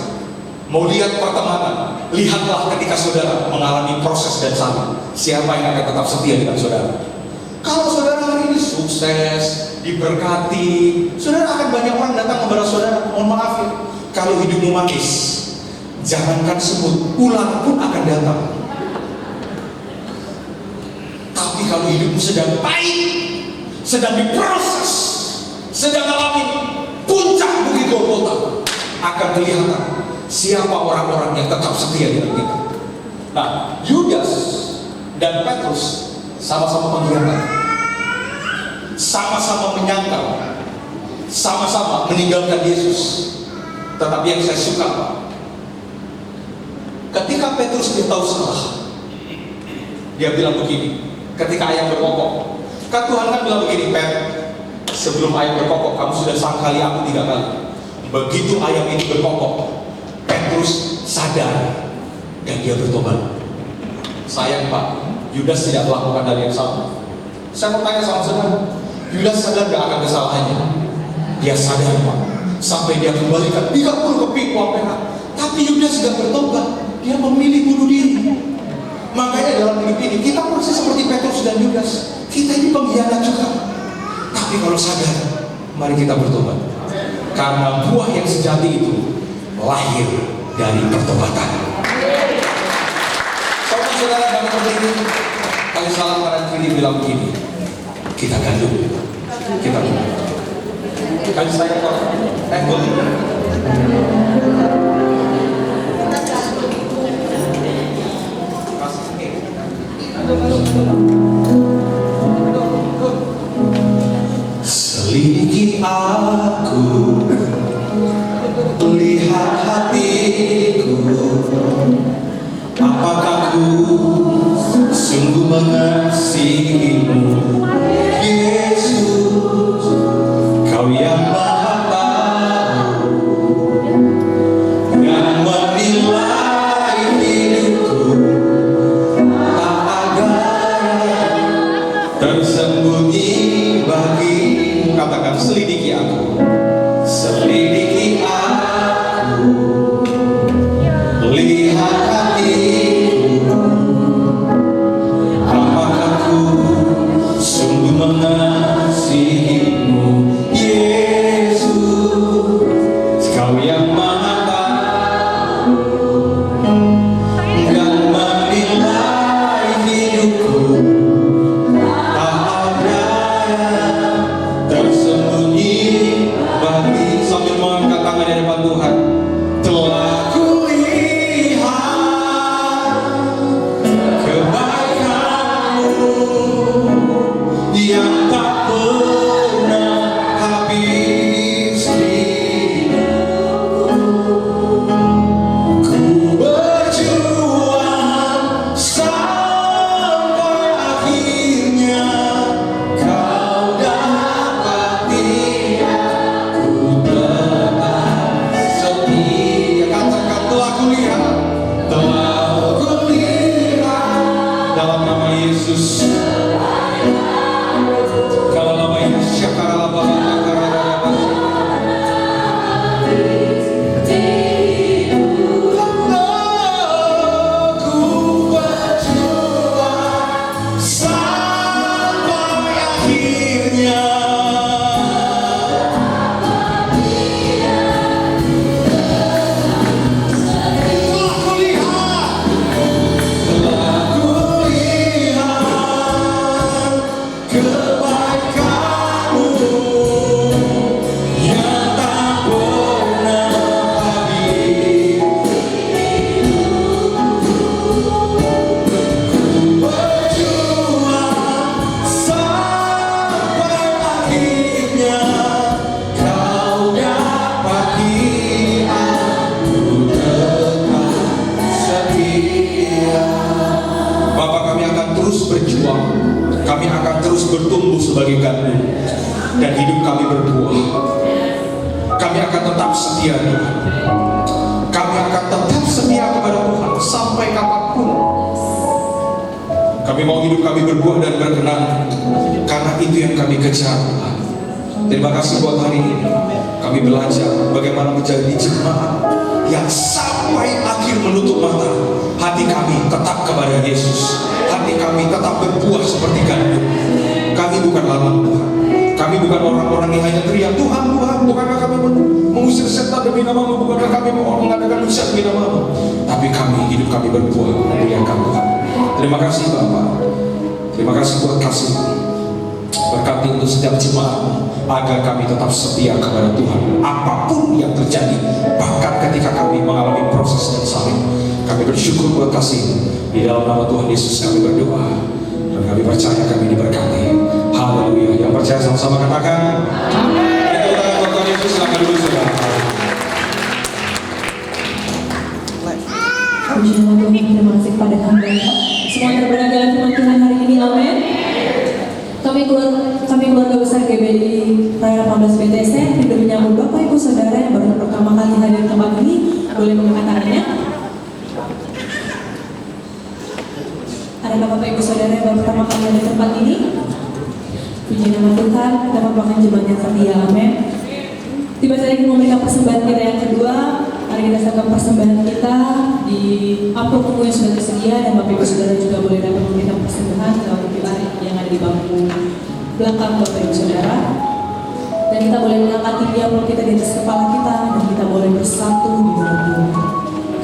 mau lihat pertemanan, lihatlah ketika saudara mengalami proses dan sakit, siapa yang akan tetap setia dengan saudara. Kalau saudara hari ini sukses, diberkati, saudara akan banyak orang datang kepada saudara. Mohon maaf ya, kalau hidupmu manis, jangankan semut, ular pun akan datang. Tapi kalau hidupmu sedang baik, sedang diproses, sedang alami puncak bukit Golgota, akan kelihatan siapa orang-orang yang tetap setia dengan kita. Nah, Yudas dan Petrus sama-sama pengkhianat, sama-sama menyangkal, sama-sama meninggalkan Yesus. Tetapi yang saya suka, ketika Petrus dia tahu salah, dia bilang begini, ketika ayam berkokok, kan Tuhan kan bilang begini, Pet, sebelum ayam berkokok, kamu sudah sangkali aku 3 kali. Begitu ayam ini berkokok, Petrus sadar dan dia bertobat. Sayang Pak, Yudas tidak melakukan hal yang sama. Saya mau tanya sama saudara, Yudas sadar gak akan kesalahannya? Dia sadar Pak, sampai dia kembalikan 30 keping uang perak. Tapi Yudas gak bertobat, dia memilih bunuh diri. Makanya dalam hidup ini kita persis seperti Petrus dan Yudas. Kita ini pengkhianat juga. Tapi kalau sadar, mari kita bertobat. Karena buah yang sejati itu lahir dari pertobatan. Saudara-saudara dalam berdiri, kali salam kanan kiri bilang begini, kita gandum, kita gandum. Kali saya kok, selidiki aku, lihat hatiku, apakah ku sungguh mengasihimu, Yesus, Kau yang Maha Tahu dan menilai hidupku, tak ada tersembunyi bagimu. Katakan, selidiki aku, selidiki aku, lihat hatiku, apakah ku sungguh Kami mau hidup kami berbuah dan berkenan, karena itu yang kami kejar Tuhan. Terima kasih buat hari ini. Kami belajar bagaimana menjadi jemaat yang sampai akhir menutup mata, hati kami tetap kepada Yesus. Hati kami tetap berbuah seperti gandum. Kami bukan lalat Tuhan. Kami bukan orang-orang yang hanya teriak, Tuhan, Tuhan, bukankah kami mengusir setan demi nama-Mu, bukankah kami mau mengadakan mujizat demi nama-Mu. Tapi hidup kami berbuah memuliakan Tuhan. Terima kasih Bapak. Terima kasih buat kasih. Berkati untuk setiap jemaat agar kami tetap setia kepada Tuhan apapun yang terjadi, bahkan ketika kami mengalami proses yang salib. Kami bersyukur buat kasih. Di dalam nama Tuhan Yesus kami berdoa dan kami percaya kami diberkati. Haleluya. Yang percaya sama-sama katakan amin. Itu tangan buat Tuhan Yesus. Silakan dulu saudara. Puji nama Tuhan, terima kasih kepada hamba. Semua terberkati dalam firman Tuhan hari ini, amin. Kami keluarga besar GBI Raya 18 BTC tidak menyambut Bapak Ibu Saudara yang baru pertama kali hadir di tempat ini. Boleh mengangkat tangannya. Ada Bapak Ibu Saudara yang baru pertama kali hadir di tempat ini. Puji nama Tuhan, kita merupakan jemaat yang setia, amin. Tiba saatnya kita memberikan persembahan kita yang kedua. Mari kita serahkan persembahan kita di amplop tunggu yang sudah tersedia, dan Bapak Ibu Saudara juga boleh dapat memberikan persembahan ke QR yang ada di bangku belakang Bapak Ibu Saudara. Dan kita boleh mengangkat tinggi amplop kita di atas kepala kita, dan kita boleh bersatu di dalam Tuhan.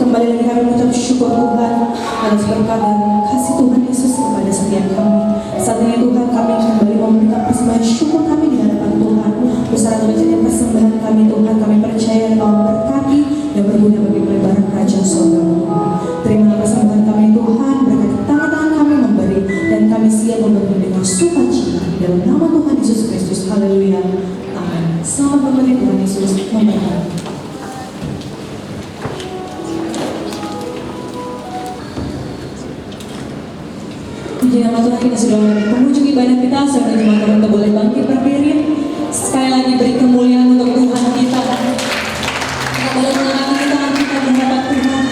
Kembali lagi kami mengucap syukur Tuhan atas berkat dan kasih Tuhan Yesus kepada setiap kami. Saat ini Tuhan, kami kembali memberikan persembahan syukur kami di hadapan Tuhan. Bersama dengan persembahan kami Tuhan, kami percaya Kau memberkati dan berguna bagi pelebaran kerajaan surga. Terimalah persembahan kami Tuhan, berkati tangan-tangan kami memberi, dan kami siap memberi dengan sukacita di dalam nama Tuhan Yesus Kristus. Haleluya. Amin. Selamat memberi, Tuhan Yesus memberkati. Puji nama Tuhan, kita sudah mengunjung ibadah kita. Saudara jemaat kita boleh bangkit berdiri. Sekali lagi beri kemuliaan untuk Tuhan kita. Kita boleh mengangkat tangan kita di hadapan Tuhan.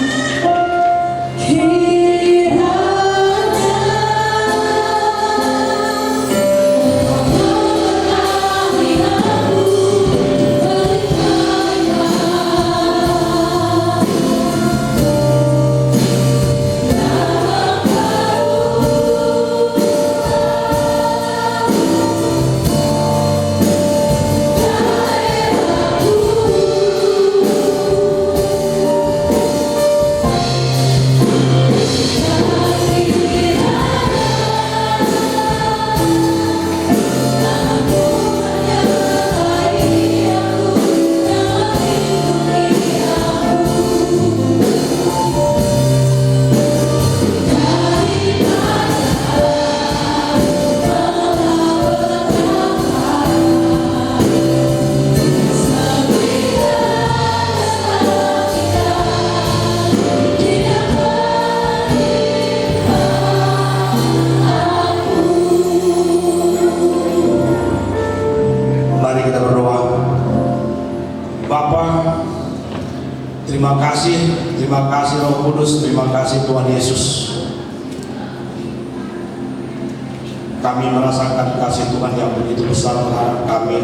Terima kasih Roh Kudus, terima kasih Tuhan Yesus. Kami merasakan kasih Tuhan yang begitu besar terhadap kami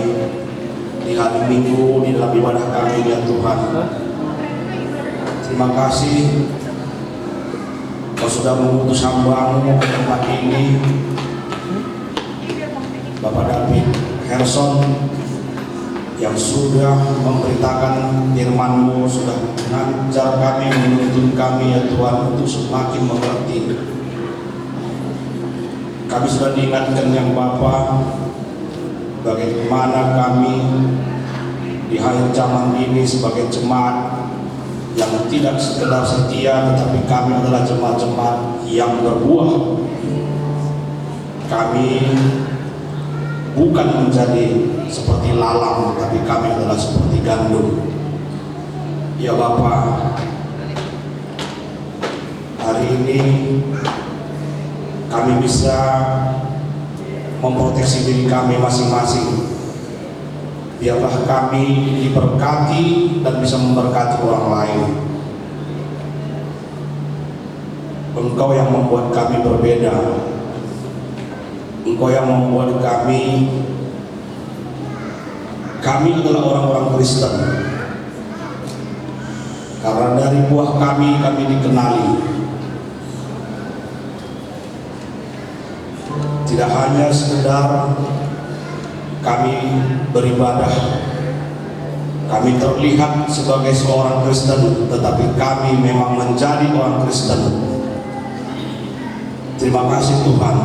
di hari Minggu, di dalam ibadah kami ya Tuhan. Terima kasih Kau sudah mengutus hamba-Mu ke tempat ini, Bapak David Herson, yang sudah memberitakan firman-Mu, sudah mengajar kami, menuntun kami ya Tuhan untuk semakin mengerti. Kami sudah diingatkan yang Bapa, bagaimana kami di akhir zaman ini sebagai jemaat yang tidak sekedar setia, tetapi kami adalah jemaat-jemaat yang berbuah. Kami bukan menjadi seperti lalang, tapi kami adalah seperti gandum. Ya Bapa, hari ini kami bisa memproteksi diri kami masing-masing. Biarlah kami diberkati dan bisa memberkati orang lain. Engkau yang membuat kami berbeda, Engkau yang membuat kami adalah orang-orang Kristen. Karena dari buah kami dikenali. Tidak hanya sekedar kami beribadah, kami terlihat sebagai seorang Kristen, tetapi kami memang menjadi orang Kristen. Terima kasih Tuhan.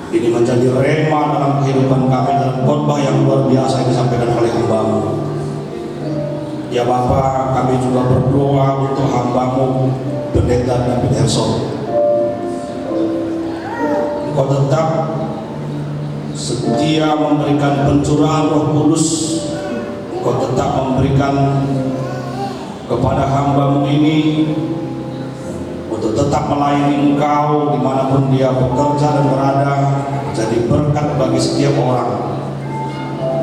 Ini menjadi rema dalam kehidupan kami, dalam khotbah yang luar biasa yang disampaikan oleh hamba-Mu. Ya Bapa, kami juga berdoa untuk hamba-Mu Pendeta David Herson. Engkau tetap setia memberikan pencurahan Roh Kudus. Engkau tetap memberikan kepada hamba-Mu ini untuk tetap melayani Engkau dimanapun dia bekerja dan berada, jadi berkat bagi setiap orang.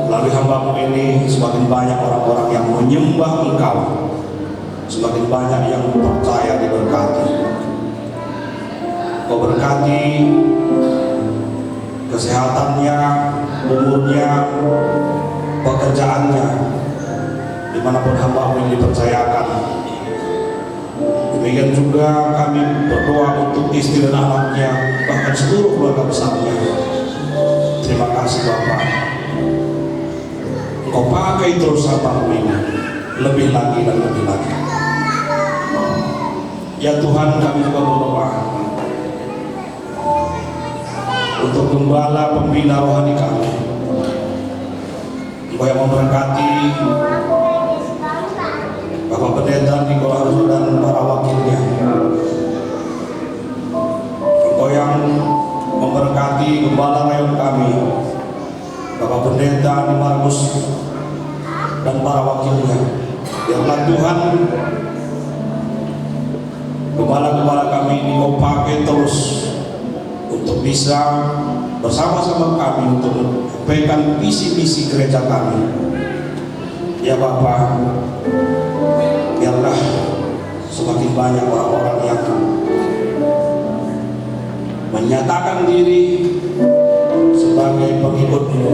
Melalui hamba-Mu ini semakin banyak orang-orang yang menyembah Engkau, semakin banyak yang percaya diberkati. Kau berkati kesehatannya, umurnya, pekerjaannya, dimanapun hamba-Mu ini dipercayakan. Demikian juga kami berdoa untuk istri dan anaknya, bahkan seluruh keluarga besarnya. Terima kasih Bapa. Engkau pakai terus hamba-Mu ini, lebih lagi dan lebih lagi. Ya Tuhan, kami juga berdoa untuk gembala pembina rohani kami. Engkau yang memberkati Bapak Pendeta Nikolas dan para wakilnya. Engkau yang memberkati gembala rayon kami, Bapak Pendeta Markus dan para wakilnya. Biarlah Tuhan gembala-gembala kami ini Kau pakai terus untuk bisa bersama-sama kami untuk menyampaikan visi-misi gereja kami. Ya Bapa, biarlah semakin banyak orang-orang yang menyatakan diri sebagai pengikut-Mu,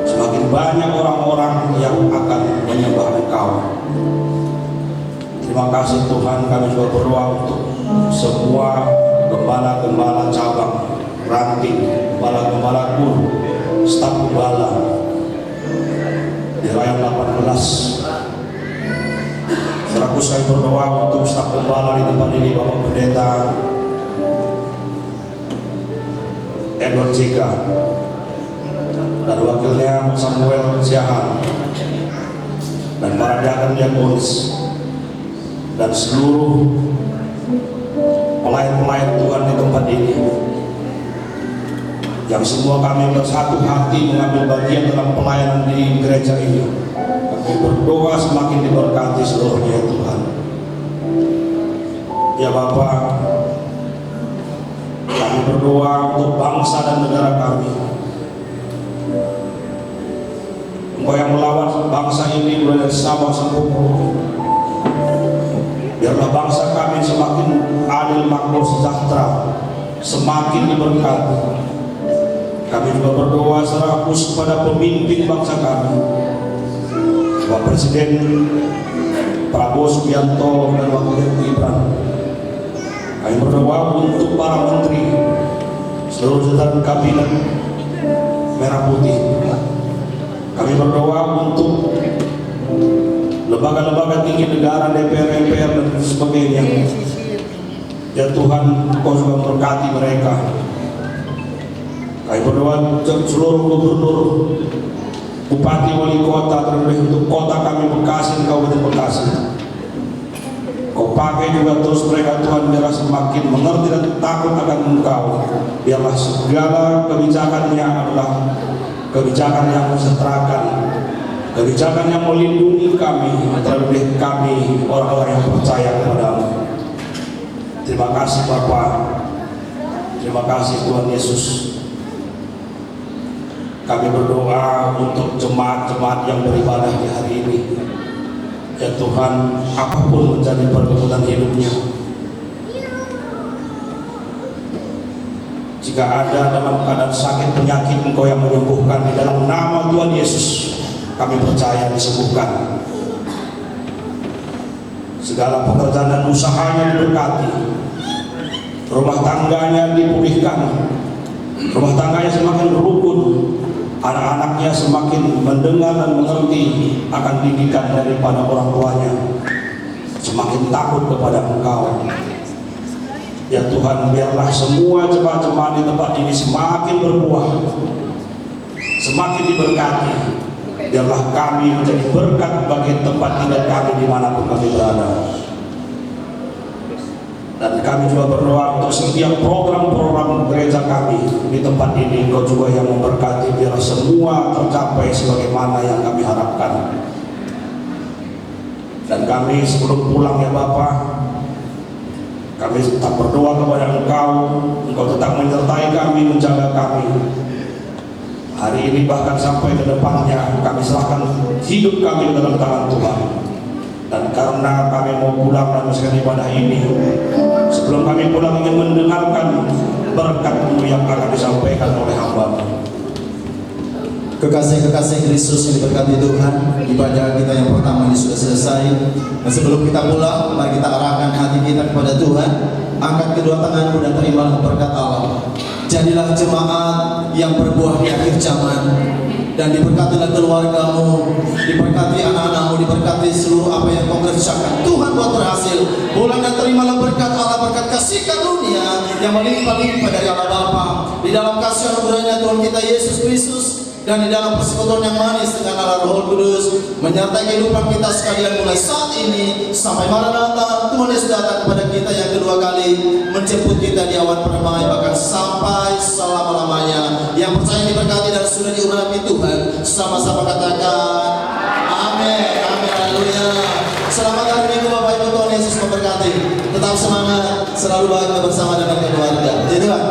semakin banyak orang-orang yang akan menyembah Engkau. Terima kasih Tuhan. Kami juga berdoa untuk semua gembala-gembala cabang, ranting, gembala-gembala guru, staf gembala di Rayon 18. Serakus kami berdoa untuk staf gembala di tempat ini, Bapak Pendeta Edward Jika dan wakilnya Samuel Siahan dan para diakon-diakonis dan seluruh pelayan-pelayan Tuhan di tempat ini, yang semua kami bersatu hati mengambil bagian dalam pelayanan di gereja ini. Kami berdoa semakin diberkati seluruhnya ya Tuhan. Ya Bapa, kami berdoa untuk bangsa dan negara kami. Engkau yang melawat bangsa ini mulai dari Sabang sampai Merauke. Biarlah bangsa kami semakin adil, makmur, sejahtera, semakin diberkati. Kami juga berdoa secara khusus kepada pemimpin bangsa kami, Bapak Presiden Prabowo Subianto dan Wakil Gibran. Kami berdoa untuk para menteri, seluruh jajaran kabinet merah putih. Kami berdoa untuk lembaga-lembaga tinggi negara, DPR, MPR dan sebagainya. Ya Tuhan, Kau juga memberkati mereka. Kami berdoa untuk seluruh gubernur, bupati, wali kota, terlebih untuk kota kami Bekasi, Kabupaten Bekasi. Kau pakai juga terus mereka Tuhan, biarlah semakin mengerti dan takut akan Engkau. Biarlah segala kebijakannya adalah kebijakan yang mensejahterakan, kebijakan yang melindungi kami, terlebih kami orang-orang yang percaya kepada-Mu. Terima kasih Bapa, terima kasih Tuhan Yesus. Kami berdoa untuk jemaat-jemaat yang beribadah di hari ini. Ya Tuhan, apapun menjadi pergumulan hidupnya, Jika ada dalam keadaan sakit penyakit, Engkau yang menyembuhkan. Di dalam nama Tuhan Yesus kami percaya disembuhkan. Segala pekerjaan dan usahanya diberkati, rumah tangganya dipulihkan, rumah tangganya semakin rukun, anak-anaknya semakin mendengar dan mengerti akan didikan daripada orang tuanya, semakin takut kepada Engkau. Ya Tuhan, biarlah semua jemaat-jemaat di tempat ini semakin berbuah, semakin diberkati. Biarlah kami menjadi berkat bagi tempat tinggal kami dimanapun kami berada. Dan kami juga berdoa untuk setiap program-program gereja kami di tempat ini, Engkau juga yang memberkati, biar semua tercapai sebagaimana yang kami harapkan. Dan kami sebelum pulang ya Bapa, kami tetap berdoa kepada Engkau, Engkau tetap menyertai kami, menjaga kami. Hari ini bahkan sampai ke depannya, kami serahkan hidup kami ke dalam tangan Tuhan. Dan karena kami mau pulang dan menyelesaikan ibadah ini, sebelum kami pulang ingin mendengarkan berkat-Mu yang akan disampaikan oleh hamba. Kekasih-kekasih Kristus yang diberkati Tuhan, ibadah kita yang pertama ini sudah selesai. Dan sebelum kita pulang, mari kita arahkan hati kita kepada Tuhan. Angkat kedua tanganmu dan terimalah berkat Allah. Jadilah jemaat yang berbuah di akhir zaman, dan diberkatilah keluargamu, diberkati anak-anakmu, diberkati seluruh apa yang kau kerjakan. Tuhan buat berhasil. Pulang dan terimalah berkat Allah, berkat kasih karunia yang melimpah-limpah dari Allah Bapa, di dalam kasih anugerahnya Tuhan kita Yesus Kristus, dan di dalam persekutuan yang manis dengan Allah Roh Kudus, menyertai kehidupan kita sekalian mulai saat ini sampai Maranatha. Tuhan Yesus datang kepada kita yang kedua kali, menjemput kita di awan permai, bahkan sampai selama-lamanya. Yang percaya diberkati dan sudah diurapi Tuhan, sama-sama katakan amin, amin, haleluya. Selamat hari Minggu Bapak Ibu, Tuhan Yesus memberkati. Tetap semangat, selalu bahagia bersama dengan keluarga. Jadi Tuhan.